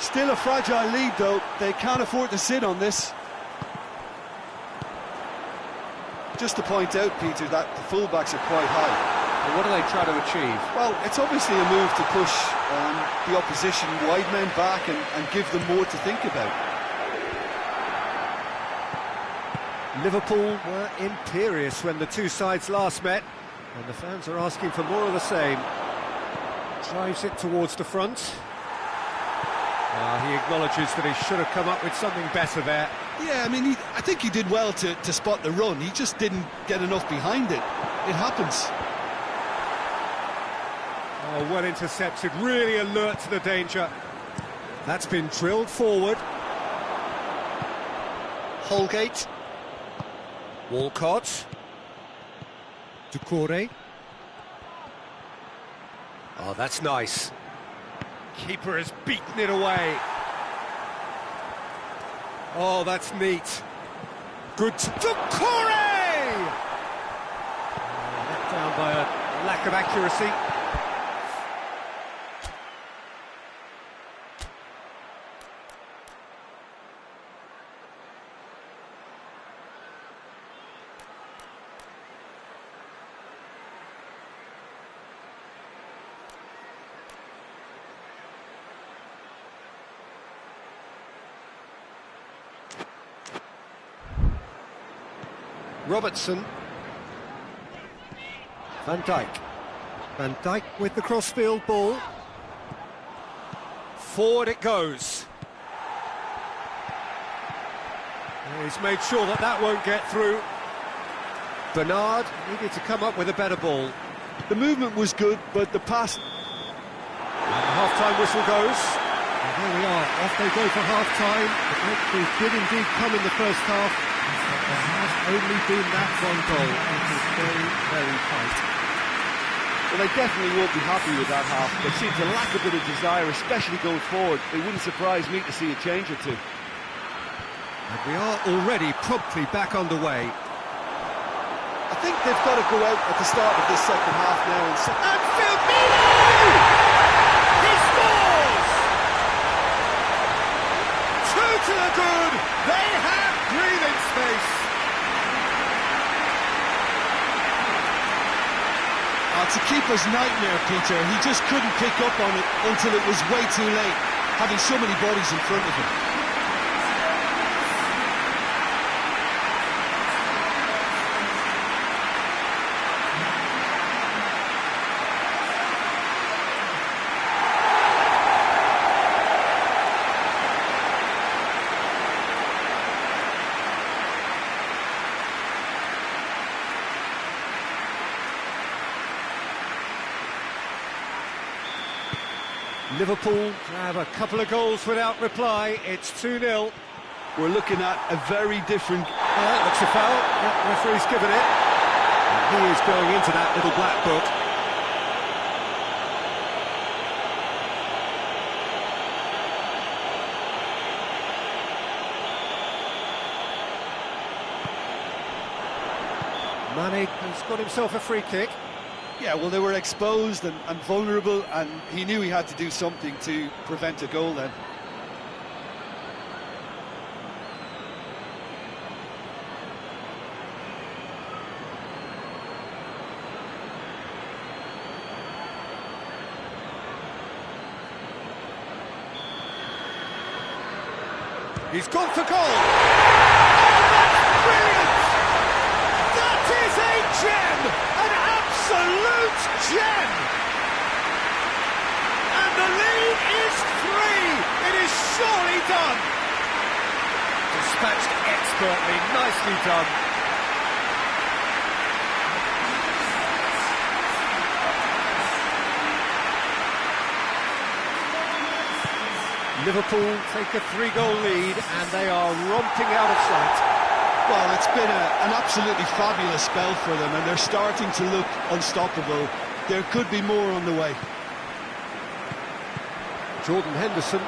Still a fragile lead, though. They can't afford to sit on this. Just to point out, Peter, that the fullbacks are quite high. And what do they try to achieve? Well, it's obviously a move to push the opposition wide men back and give them more to think about. Liverpool were imperious when the two sides last met, and the fans are asking for more of the same. Drives it towards the front. He acknowledges that he should have come up with something better there. Yeah, I mean, I think he did well to spot the run. He just didn't get enough behind it. It happens. Oh, well intercepted, really alert to the danger. That's been drilled forward. Holgate. Walcott. Doucouré. Oh, that's nice. Keeper has beaten it away. Oh, that's neat. Good. Doucouré! Let down by a lack of accuracy. Robertson. Van Dijk. Van Dijk with the crossfield ball. Forward it goes. He's made sure that that won't get through. Bernard needed to come up with a better ball. The movement was good, but the pass... And the half-time whistle goes. And there we are, off they go for half-time. The breakthrough did indeed come in the first half. There has only been that one goal. It was very, very tight. Well, they definitely won't be happy with that half. They seem to lack a bit of desire, especially going forward. It wouldn't surprise me to see a change or two. And we are already promptly back underway. I think they've got to go out at the start of this second half now and say... And Firmino! He scores! 2 to the good! They have breathing space! It's a keeper's nightmare, Peter. He just couldn't pick up on it until it was way too late, having so many bodies in front of him. Liverpool have a couple of goals without reply. It's 2-0. We're looking at a very different... Well, looks a foul. Yeah, referee's given it. And he is going into that little black book. Mane has got himself a free kick. Yeah, well, they were exposed and vulnerable, and he knew he had to do something to prevent a goal then. He's gone for goal! Oh, gem! An absolute gem! And the lead is 3! It is surely done! Dispatched expertly, nicely done. Liverpool take a 3-goal lead and they are romping out of sight. Well, it's been an absolutely fabulous spell for them, and they're starting to look unstoppable. There could be more on the way. Jordan Henderson.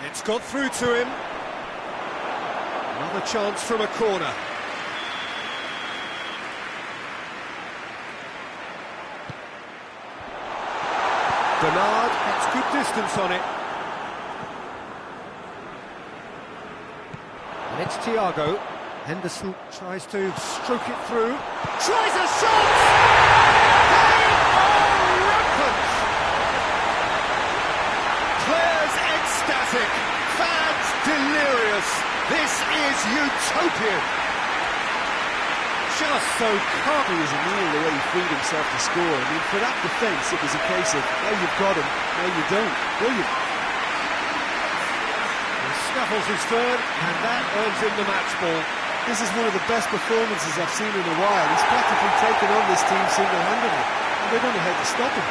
It's got through to him. Another chance from a corner. Bernard gets good distance on it. And it's Thiago. Henderson tries to stroke it through. Tries a shot! They are rampant! Players ecstatic, fans delirious. This is utopian. Just so calm. He was immune the way he freed himself to score. I mean, for that defence, it was a case of, now you've got him, now you don't. Brilliant. He snaffles his third, and that earns him the match ball. This is one of the best performances I've seen in a while. He's practically taken on this team single-handedly, and they don't know how to stop him.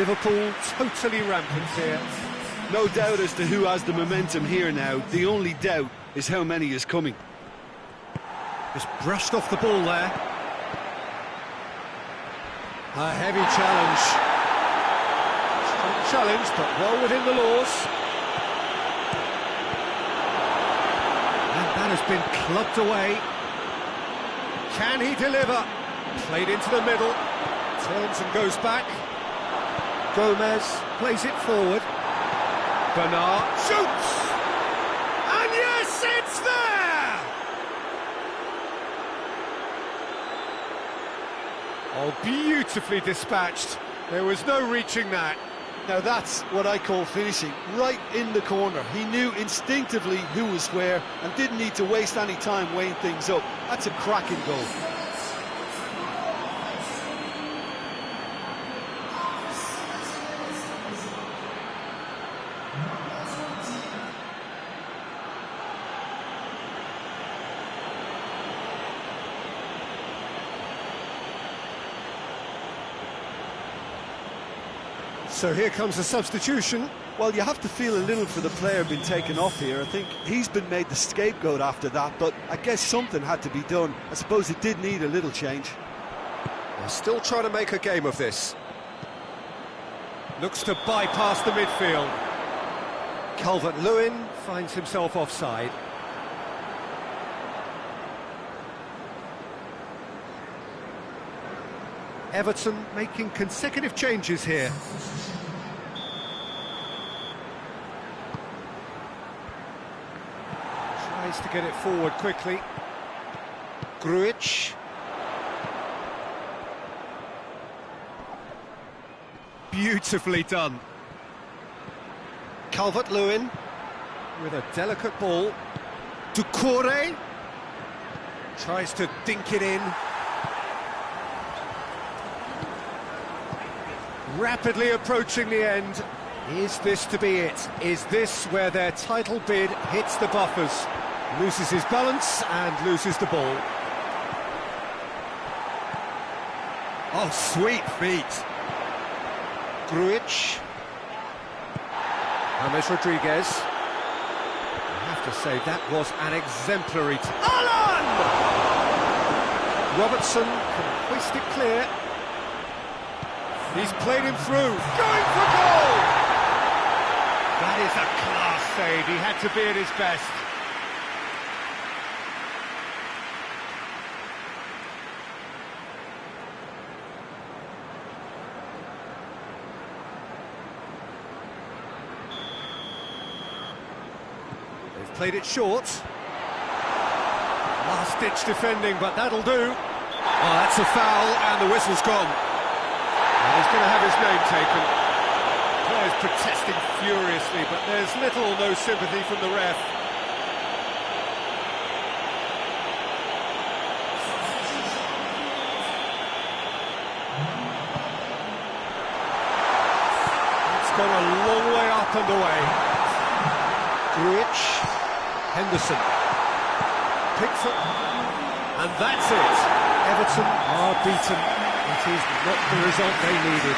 Liverpool totally rampant here. No doubt as to who has the momentum here now. The only doubt is how many is coming. Just brushed off the ball there. A heavy challenge. Strong challenge, but well within the laws. And that has been clubbed away. Can he deliver? Played into the middle. Turns and goes back. Gomez plays it forward. Bernard shoots! And yes, it's there! Oh, beautifully dispatched. There was no reaching that. Now that's what I call finishing, right in the corner. He knew instinctively who was where and didn't need to waste any time weighing things up. That's a cracking goal. So here comes a substitution. Well, you have to feel a little for the player being taken off here. I think he's been made the scapegoat after that, but I guess something had to be done. I suppose it did need a little change. They're still trying to make a game of this. Looks to bypass the midfield. Calvert-Lewin finds himself offside. Everton making consecutive changes here. Tries to get it forward quickly. Grujic. Beautifully done. Calvert-Lewin with a delicate ball. Doucouré tries to dink it in. Rapidly approaching the end. Is this to be it? Is this where their title bid hits the buffers? Loses his balance and loses the ball. Oh, sweet feet. Grujic. James Rodriguez. I have to say, that was an exemplary... Alan! Robertson can hoist it clear. He's played him through. Going for goal! That is a class save. He had to be at his best. They've played it short. Last-ditch defending, but that'll do. Oh, that's a foul, and the whistle's gone. He's going to have his name taken. Players protesting furiously, but there's little or no sympathy from the ref. It's gone a long way up and away. Gruitch, Henderson, Pickford, and that's it. Everton are beaten. It is not the result they needed.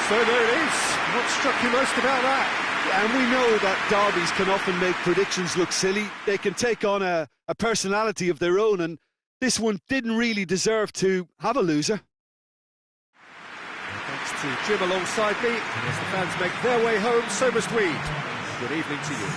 So there it is. What struck you most about that? Yeah, and we know that derbies can often make predictions look silly. They can take on a personality of their own, and this one didn't really deserve to have a loser. Thanks to Jim alongside me, and as the fans make their way home, so must we. Good evening to you.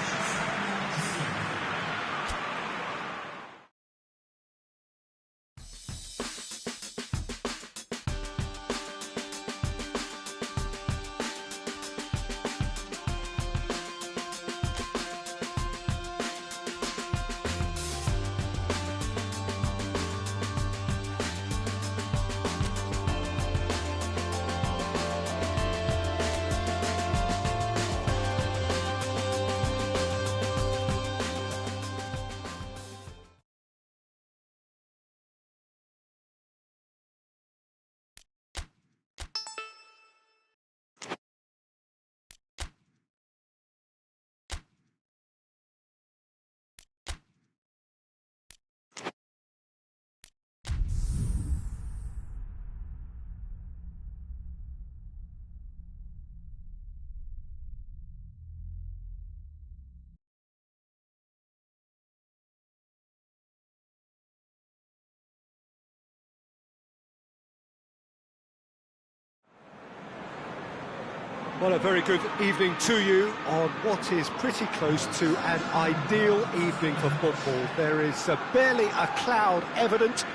Well, a very good evening to you on what is pretty close to an ideal evening for football. There is barely a cloud evident.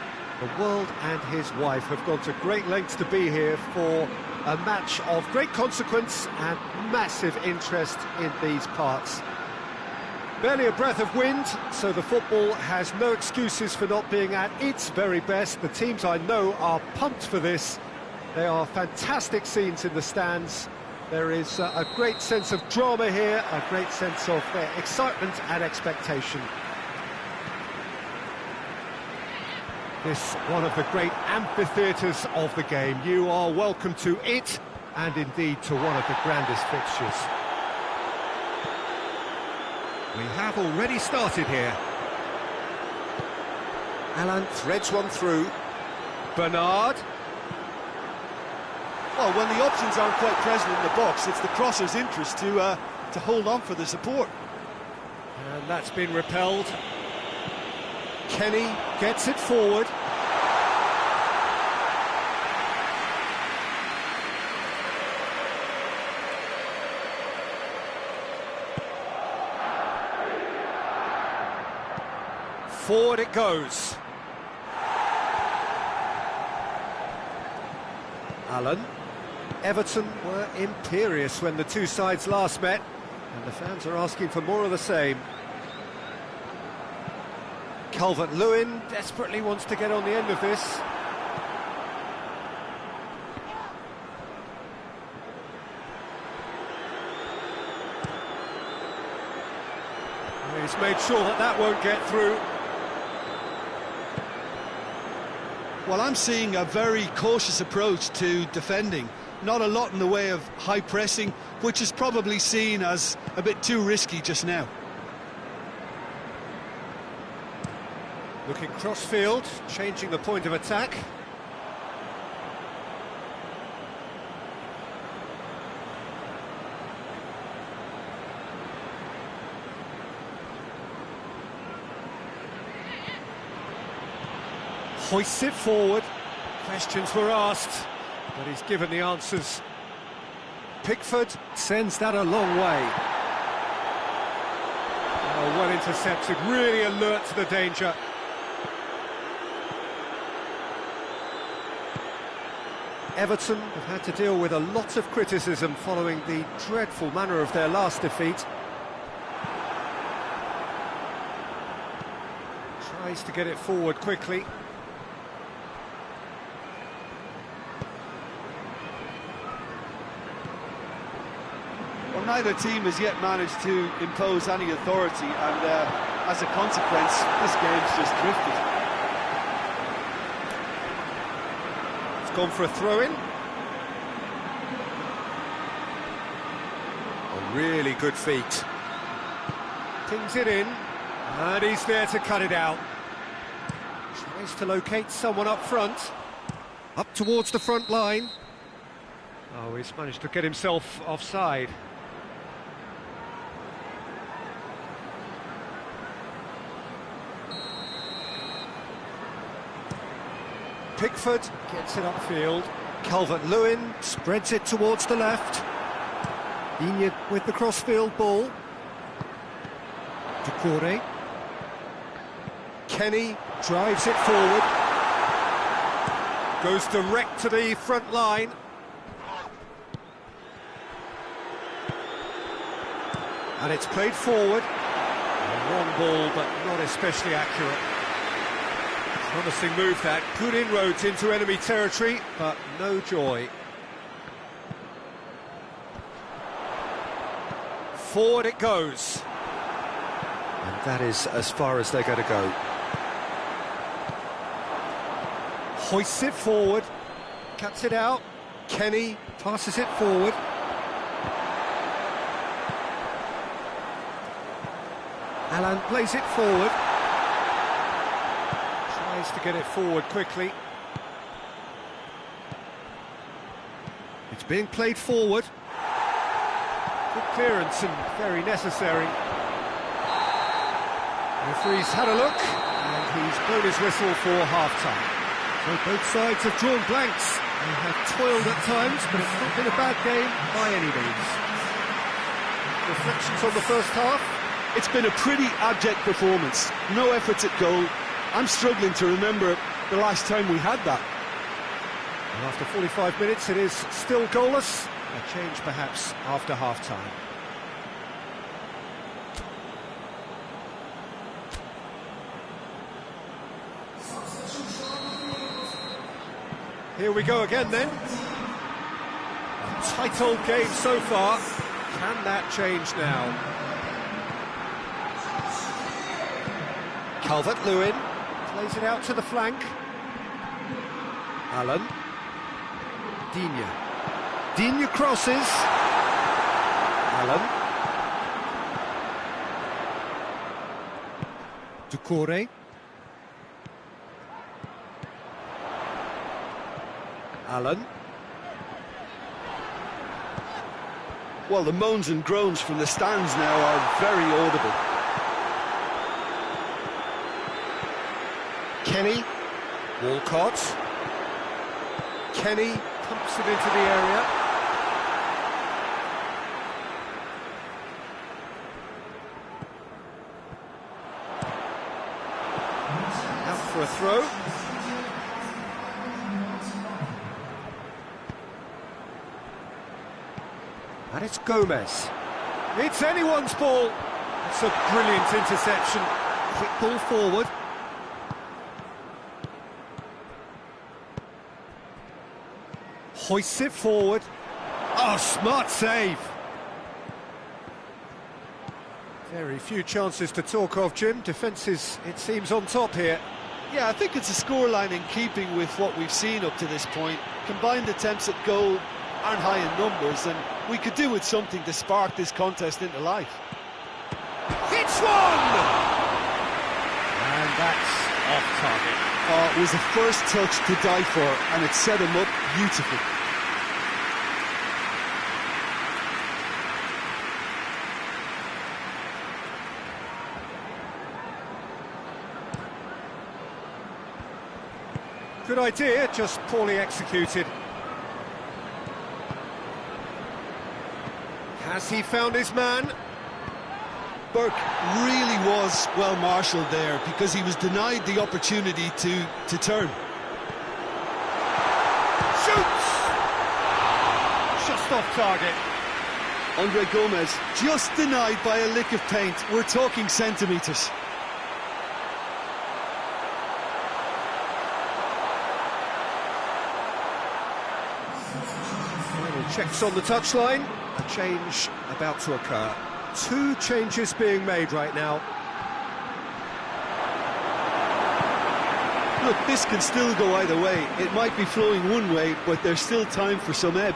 The world and his wife have gone to great lengths to be here for a match of great consequence and massive interest in these parts. Barely a breath of wind, so the football has no excuses for not being at its very best. The teams I know are pumped for this. They are fantastic scenes in the stands. There is a great sense of drama here, a great sense of excitement and expectation. This one of the great amphitheatres of the game. You are welcome to it, and indeed to one of the grandest fixtures. We have already started here. Alan threads one through. Bernard. Well, when the options aren't quite present in the box, it's the crosser's interest to hold on for the support. And that's been repelled. Kenny gets it forward. Forward it goes. Allen. Everton were imperious when the two sides last met, and the fans are asking for more of the same. Calvert-Lewin desperately wants to get on the end of this. He's made sure that that won't get through. Well, I'm seeing a very cautious approach to defending. Not a lot in the way of high pressing, which is probably seen as a bit too risky just now. Looking cross-field, changing the point of attack. Hoists it forward. Questions were asked, but he's given the answers. Pickford sends that a long way. Oh, well intercepted, really alert to the danger. Everton have had to deal with a lot of criticism following the dreadful manner of their last defeat. Tries to get it forward quickly. Neither team has yet managed to impose any authority, and as a consequence, this game's just drifted. It's gone for a throw-in. A really good feat. Pings it in, and he's there to cut it out. Tries to locate someone up front. Up towards the front line. Oh, he's managed to get himself offside. Pickford gets it upfield. Calvert-Lewin spreads it towards the left. Digne with the crossfield ball. Doucouré. Kenny drives it forward. Goes direct to the front line. And it's played forward. A long ball, but not especially accurate. Promising move that. Good inroads into enemy territory, but no joy. Forward it goes. And that is as far as they're going to go. Hoists it forward. Cuts it out. Kenny passes it forward. Alan plays it forward. Tries to get it forward quickly. It's being played forward. Good clearance and very necessary. The referee's had a look, and he's blown his whistle for half-time. So both sides have drawn blanks. They have toiled at times, but it's not been a bad game by any means. Reflections on the first half? It's been a pretty abject performance. No efforts at goal. I'm struggling to remember the last time we had that. And after 45 minutes, it is still goalless. A change perhaps after half-time. Here we go again then. A tight old game so far. Can that change now? Calvert-Lewin plays it out to the flank. Allen. Digne. Digne crosses. Allen. Doucouré. Allen. Well, the moans and groans from the stands now are very audible. Kenny. Walcott. Kenny pumps it into the area. Out for a throw. And it's Gomez. It's anyone's ball. It's a brilliant interception. Quick ball forward. Hoists it forward. Oh, smart save. Very few chances to talk of, Jim. Defence is, it seems, on top here. Yeah, I think it's a scoreline in keeping with what we've seen up to this point. Combined attempts at goal aren't high in numbers, and we could do with something to spark this contest into life. It's one! And that's off target. Oh, it was the first touch to die for, and it set him up beautifully. Good idea, just poorly executed. Has he found his man? Burke really was well marshalled there because he was denied the opportunity to turn. Shoots! Just off target. Andre Gomez just denied by a lick of paint. We're talking centimetres. Final checks on the touchline. a change about to occur. Two changes being made right now. Look, this can still go either way. It might be flowing one way, but there's still time for some ebb.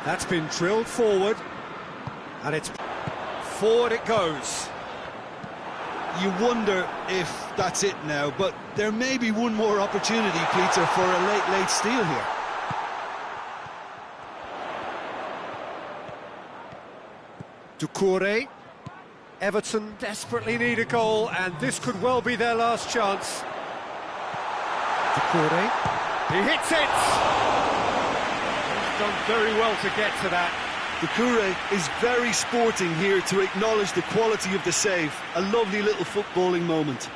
That's been drilled forward, and it's forward it goes. You wonder if that's it now, but there may be one more opportunity, Peter, for a late steal here. Doucouré. Everton desperately need a goal, and this could well be their last chance. Doucouré. He hits it! He's done very well to get to that. Doucouré is very sporting here to acknowledge the quality of the save. A lovely little footballing moment.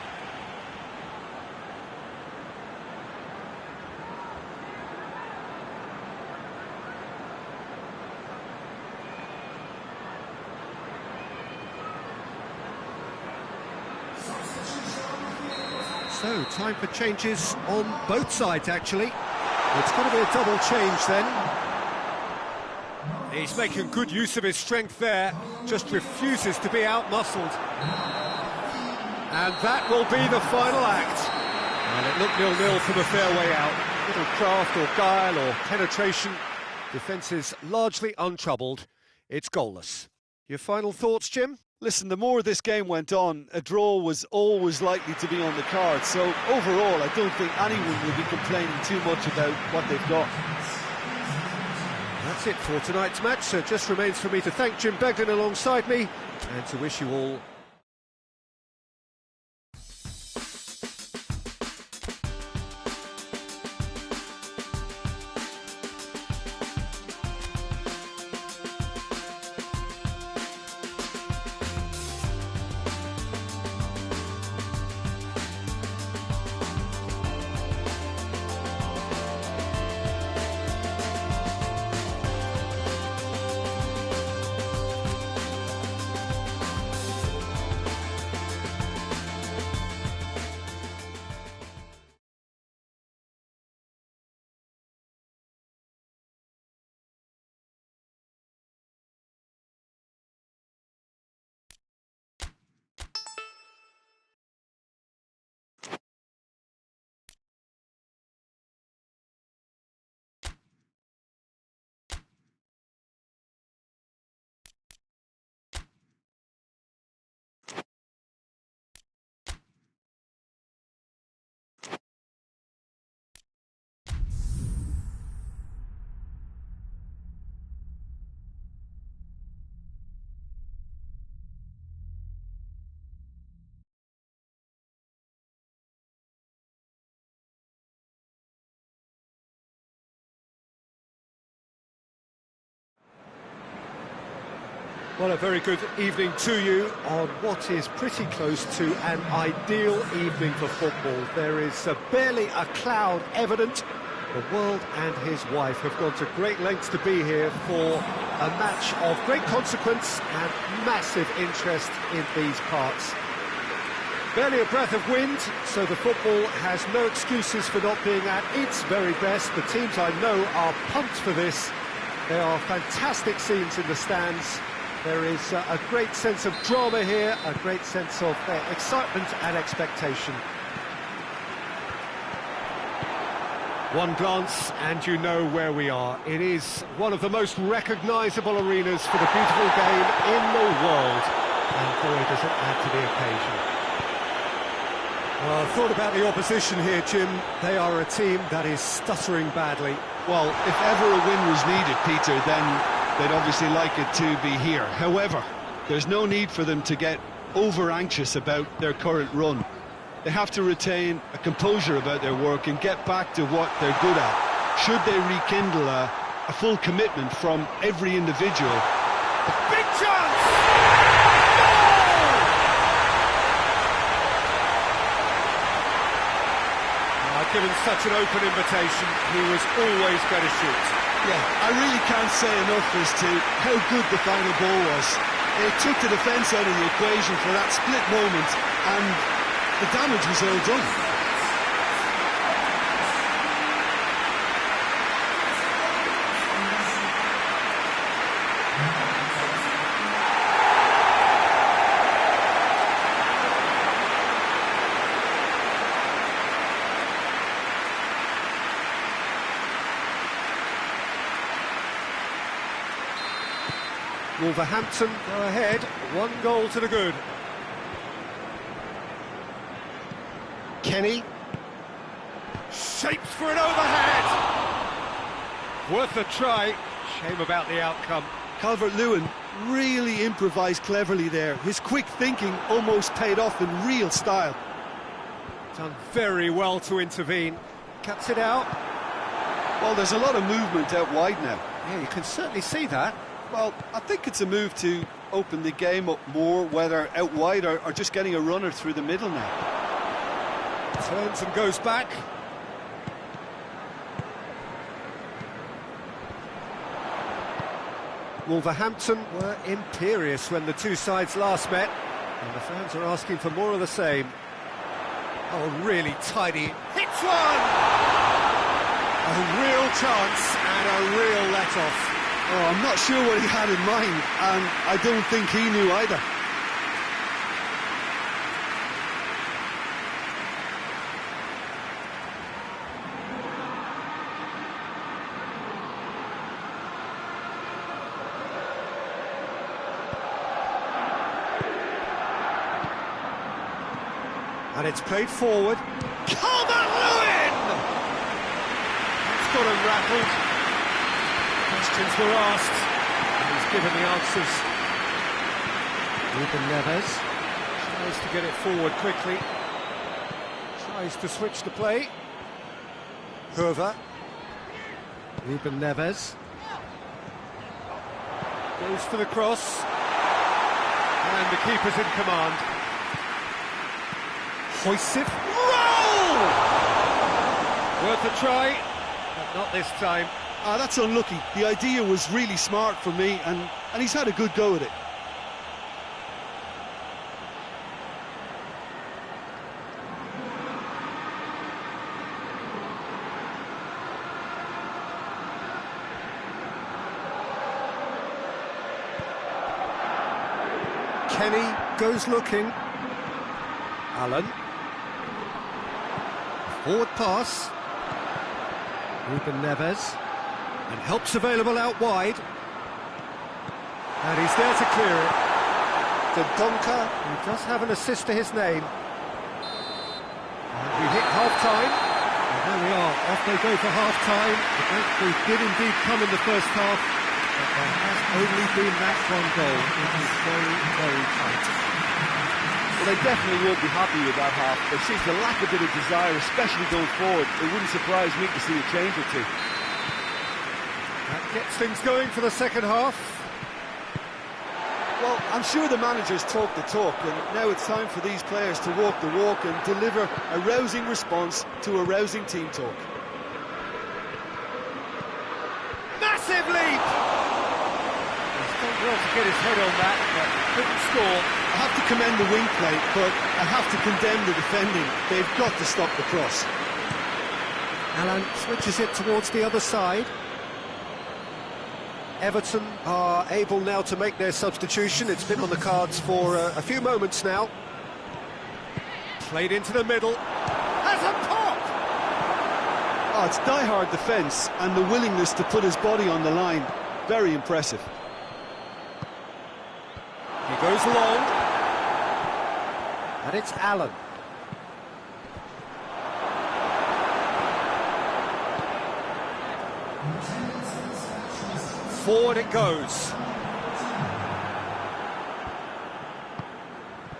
So, time for changes on both sides, actually. It's going to be a double change then. He's making good use of his strength there, just refuses to be out-muscled. And that will be the final act. And it looked 0-0 from a fair way out. Little craft or guile or penetration. Defence is largely untroubled. It's goalless. Your final thoughts, Jim? Listen, the more this game went on, a draw was always likely to be on the card. So overall, I don't think anyone will be complaining too much about what they've got. That's it for tonight's match, so it just remains for me to thank Jim Beglin alongside me and to wish you all Well, a very good evening to you on what is pretty close to an ideal evening for football. There is barely a cloud evident. The world and his wife have gone to great lengths to be here for a match of great consequence and massive interest in these parts. Barely a breath of wind, so the football has no excuses for not being at its very best. The teams I know are pumped for this. There are fantastic scenes in the stands. There is a great sense of drama here, a great sense of excitement and expectation. One glance and you know where we are. It is one of the most recognisable arenas for the beautiful game in the world. And boy, does it add to the occasion. Well, I've thought about the opposition here, Jim. They are a team that is stuttering badly. Well, if ever a win was needed, Peter, then they'd obviously like it to be here. However, there's no need for them to get over-anxious about their current run. They have to retain a composure about their work and get back to what they're good at. Should they rekindle a full commitment from every individual. Big chance! Given such an open invitation, he was always going to shoot. Yeah, I really can't say enough as to how good the final ball was. It took the defence out of the equation for that split moment, and the damage was all done. Wolverhampton go ahead, 1 goal to the good. Kenny. Shapes for an overhead! Worth a try, shame about the outcome. Calvert-Lewin really improvised cleverly there. His quick thinking almost paid off in real style. Done very well to intervene. Cuts it out. Well, there's a lot of movement out wide now. Yeah, you can certainly see that. Well, I think it's a move to open the game up more, whether out wide or just getting a runner through the middle now. Turns and goes back. Wolverhampton were imperious when the two sides last met, and the fans are asking for more of the same. Oh, really tidy. Hits one! A real chance and a real let-off. Oh, I'm not sure what he had in mind, and I don't think he knew either. And it's played forward. Calvert-Lewin! That's got him rattled. Questions were asked, and he's given the answers. Ruben Neves tries to get it forward quickly. Tries to switch the play. Hoover. Ruben Neves. Goes for the cross. And the keeper's in command. Hoists it. Roll! Worth a try, but not this time. That's unlucky. The idea was really smart for me, and he's had a good go at it. Kenny goes looking. Allen. Forward pass. Ruben Neves. And help's available out wide. And he's there to clear it. Dendoncker, who does have an assist to his name. And we hit half-time. And there we are, off they go for half-time. They did indeed come in the first half, but there has only been that 1 goal. It is very, very tight. Well, they definitely won't be happy with that half. There seems to lack a bit of desire, especially going forward. It wouldn't surprise me to see a change or two. That gets things going for the second half. Well, I'm sure the managers talk the talk, and now it's time for these players to walk the walk and deliver a rousing response to a rousing team talk. Massive leap! He's done well to get his head on that, but couldn't score. I have to commend the wing play, but I have to condemn the defending. They've got to stop the cross. Allen switches it towards the other side. Everton are able now to make their substitution. It's been on the cards for a few moments now. Played into the middle. Has a pop! Oh, it's die-hard defence and the willingness to put his body on the line. Very impressive. He goes long. And it's Allen. Forward it goes.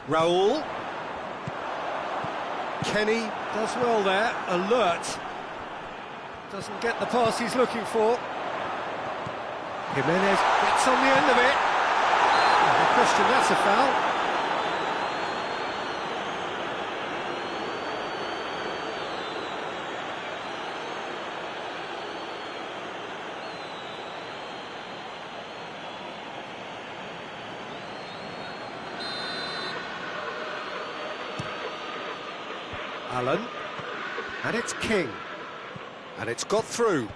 Raul. Kenny does well there, alert. Doesn't get the pass he's looking for. Jimenez gets on the end of it. No question, that's a foul. Allen, and it's King, and it's got through.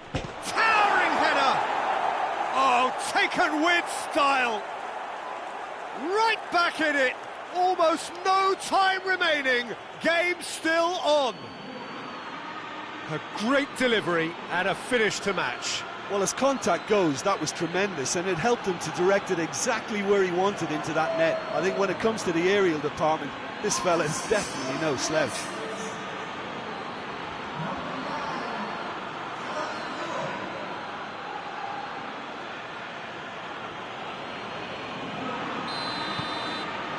Towering header! Oh, taken with style! Right back in it! Almost no time remaining, game still on. A great delivery and a finish to match. Well, as contact goes, that was tremendous, and it helped him to direct it exactly where he wanted into that net. I think when it comes to the aerial department, this fella is definitely no slouch.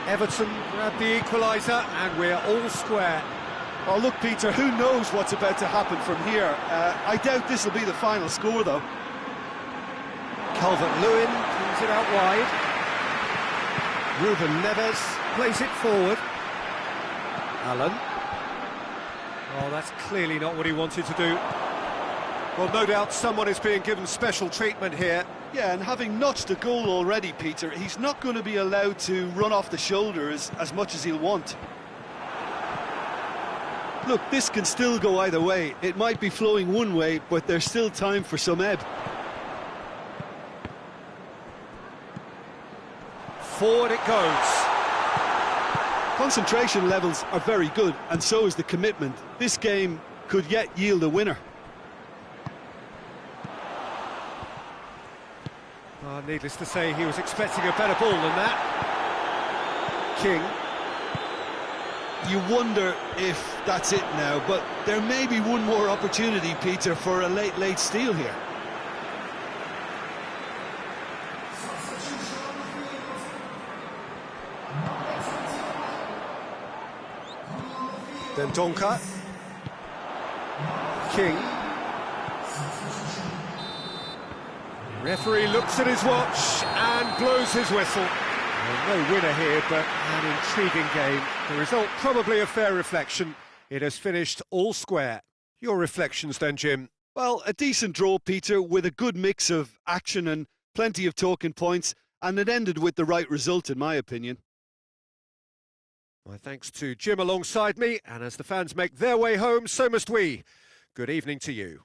Everton grab the equaliser, and we're all square. Oh, look, Peter, who knows what's about to happen from here? I doubt this will be the final score, though. Calvert-Lewin brings it out wide. Ruben Neves plays it forward. Allen. Oh, that's clearly not what he wanted to do. Well, no doubt someone is being given special treatment here. Yeah, and having notched a goal already, Peter, he's not going to be allowed to run off the shoulder as much as he'll want. Look, this can still go either way. It might be flowing one way, but there's still time for some ebb. Forward it goes. Concentration levels are very good, and so is the commitment. This game could yet yield a winner. Needless to say, he was expecting a better ball than that. King. You wonder if that's it now, but there may be one more opportunity, Peter, for a late steal here. Then Donka. King. Referee looks at his watch and blows his whistle. Well, no winner here, but an intriguing game. The result probably a fair reflection. It has finished all square. Your reflections then, Jim? Well, a decent draw, Peter, with a good mix of action and plenty of talking points, and it ended with the right result, in my opinion. My thanks to Jim alongside me, and as the fans make their way home, so must we. Good evening to you.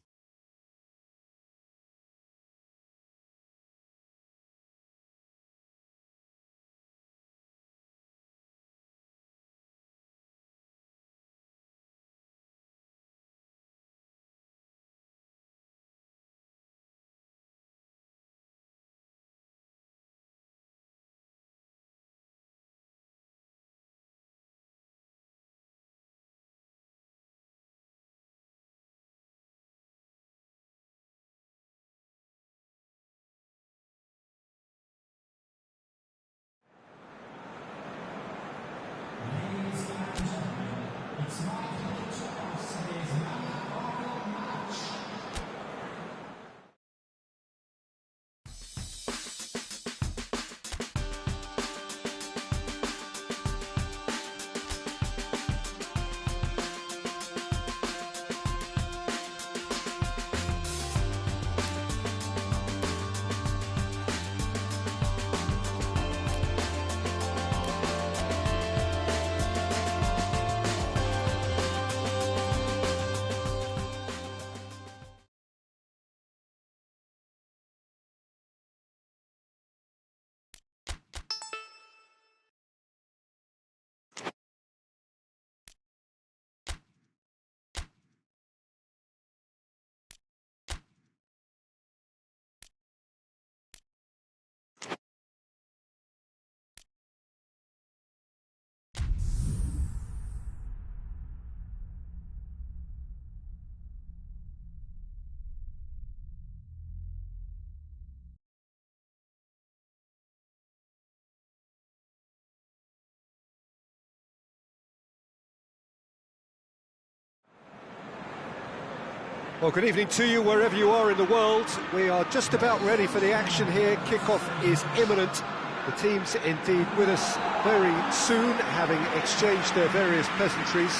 Well, good evening to you wherever you are in the world. We are just about ready for the action here. Kickoff is imminent. The teams indeed with us very soon, having exchanged their various pleasantries.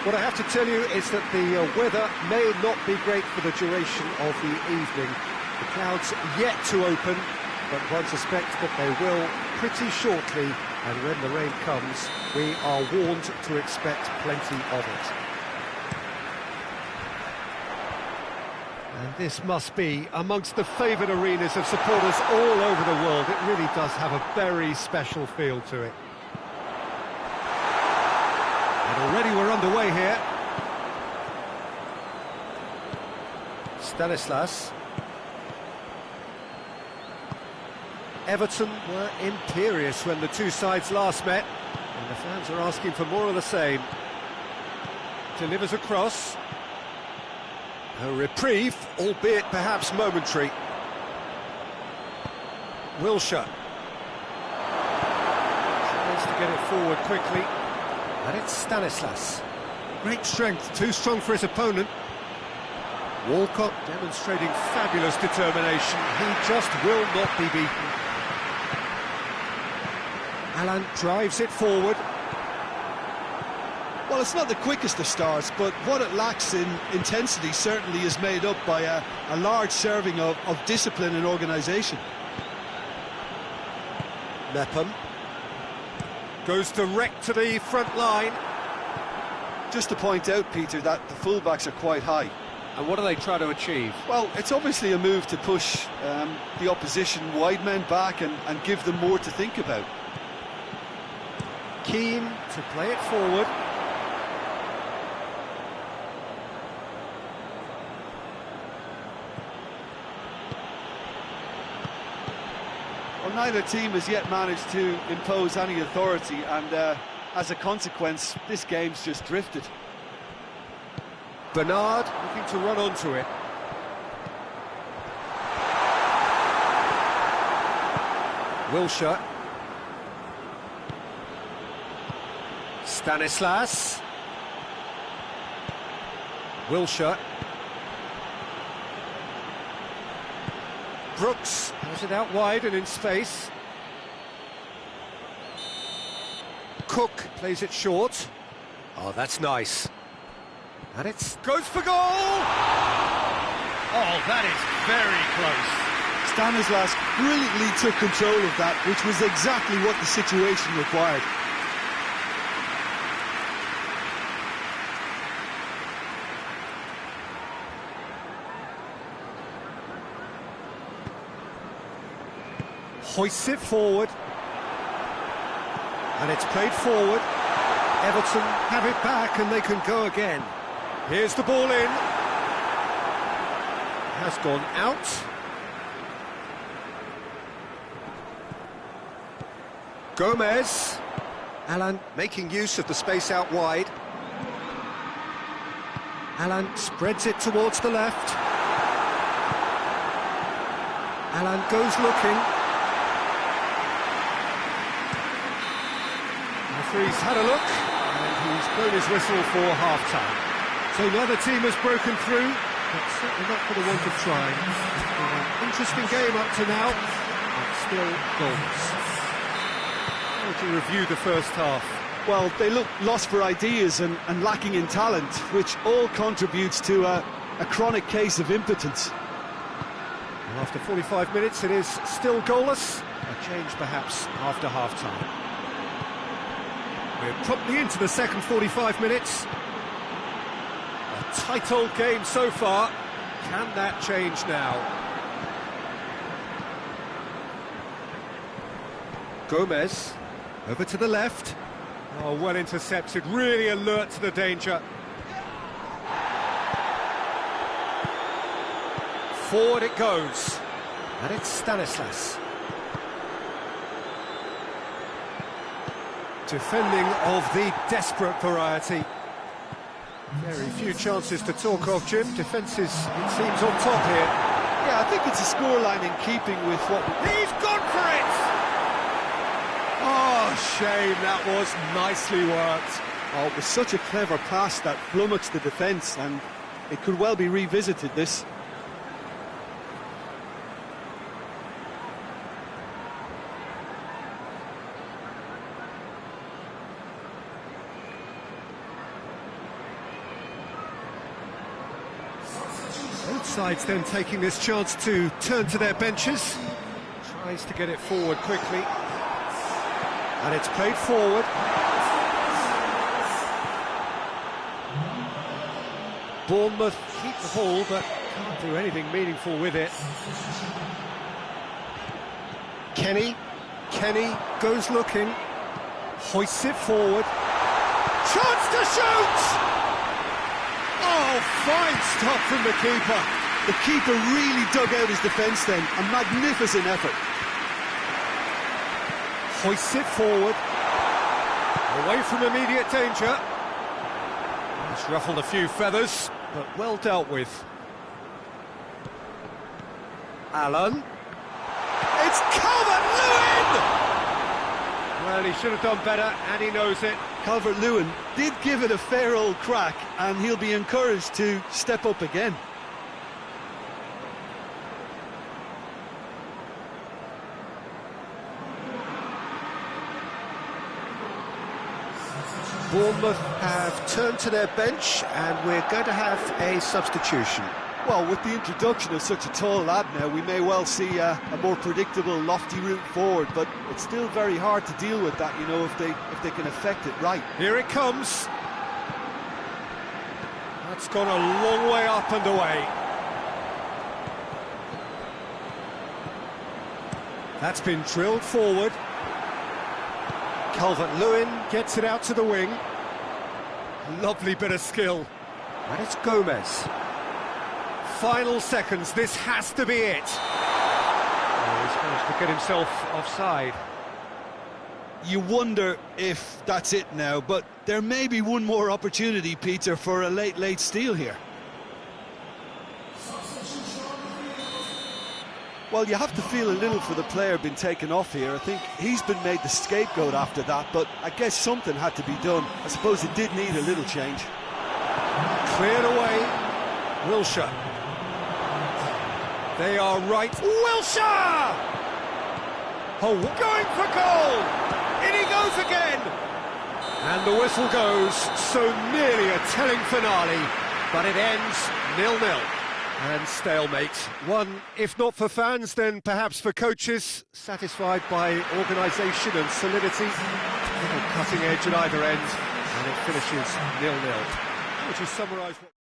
What I have to tell you is that the weather may not be great for the duration of the evening. The clouds yet to open, but one suspects that they will pretty shortly, and when the rain comes, we are warned to expect plenty of it. And this must be amongst the favoured arenas of supporters all over the world. It really does have a very special feel to it. And already we're underway here. Stanislas. Everton were imperious when the two sides last met, and the fans are asking for more of the same. Delivers across. A reprieve, albeit perhaps momentary. Wilshere. Tries to get it forward quickly. And it's Stanislas. Great strength, too strong for his opponent. Walcott demonstrating fabulous determination. He just will not be beaten. Alan drives it forward. Well, it's not the quickest of starts, but what it lacks in intensity certainly is made up by a large serving of discipline and organisation. Mepham goes direct to the front line. Just to point out, Peter, that the fullbacks are quite high. And what do they try to achieve? Well, it's obviously a move to push the opposition wide men back and give them more to think about. Keen to play it forward. Well, neither team has yet managed to impose any authority, and as a consequence, this game's just drifted. Bernard looking to run onto it. Wilshere. Stanislas. Wilshere. Brooks has it out wide and in space. Cook plays it short. Oh, that's nice. And it goes for goal! Oh, that is very close. Stanislas brilliantly took control of that, which was exactly what the situation required. Hoists it forward. And it's played forward. Everton have it back and they can go again. Here's the ball in. Has gone out. Gomez. Alan making use of the space out wide. Alan spreads it towards the left. Alan goes looking. Referee's had a look, and he's blown his whistle for half-time. So neither team has broken through, but certainly not for the want of trying. It's been an interesting game up to now, but still goals. How would you review the first half? Well, they look lost for ideas and lacking in talent, which all contributes to a chronic case of impotence. Well, after 45 minutes, it is still goalless. A change, perhaps, after half-time. We're promptly into the second 45 minutes. A tight old game so far. Can that change now? Gomez, over to the left. Oh, well intercepted, really alert to the danger. Forward it goes. And it's Stanislas. Defending of the desperate variety. Very few chances to talk of, Jim. Defence is, it seems, on top here. Yeah, I think it's a scoreline in keeping with what... He's gone for it! Oh, shame, that was nicely worked. Oh, it was such a clever pass that flummoxed the defence, and it could well be revisited, this. Both sides then taking this chance to turn to their benches. Tries to get it forward quickly. And it's played forward. Bournemouth keep the ball, but can't do anything meaningful with it. Kenny goes looking. Hoists it forward. Chance to shoot! Oh, fine stop from the keeper. The keeper really dug out his defence then. A magnificent effort. Hoists it forward. Away from immediate danger. He's ruffled a few feathers, but well dealt with. Allen. It's Calvert-Lewin! Well, he should have done better, and he knows it. Calvert-Lewin did give it a fair old crack, and he'll be encouraged to step up again. Bournemouth have turned to their bench, and we're going to have a substitution. Well, with the introduction of such a tall lad now, we may well see a more predictable, lofty route forward, but it's still very hard to deal with that, you know, if they can affect it right. Here it comes. That's gone a long way up and away. That's been drilled forward. Calvert-Lewin gets it out to the wing. Lovely bit of skill. And it's Gomez. Final seconds, this has to be it. Oh, he's managed to get himself offside. You wonder if that's it now, but there may be one more opportunity, Peter, for a late steal here. Well, you have to feel a little for the player being taken off here. I think he's been made the scapegoat after that, but I guess something had to be done. I suppose it did need a little change. Cleared away. Wilshere. They are right. Wilshere! Oh, going for goal! In he goes again! And the whistle goes, so nearly a telling finale, but it ends 0-0. And stalemate. One, if not for fans, then perhaps for coaches, satisfied by organisation and solidity. Little cutting edge at either end, and it finishes 0-0. Would you summarise what...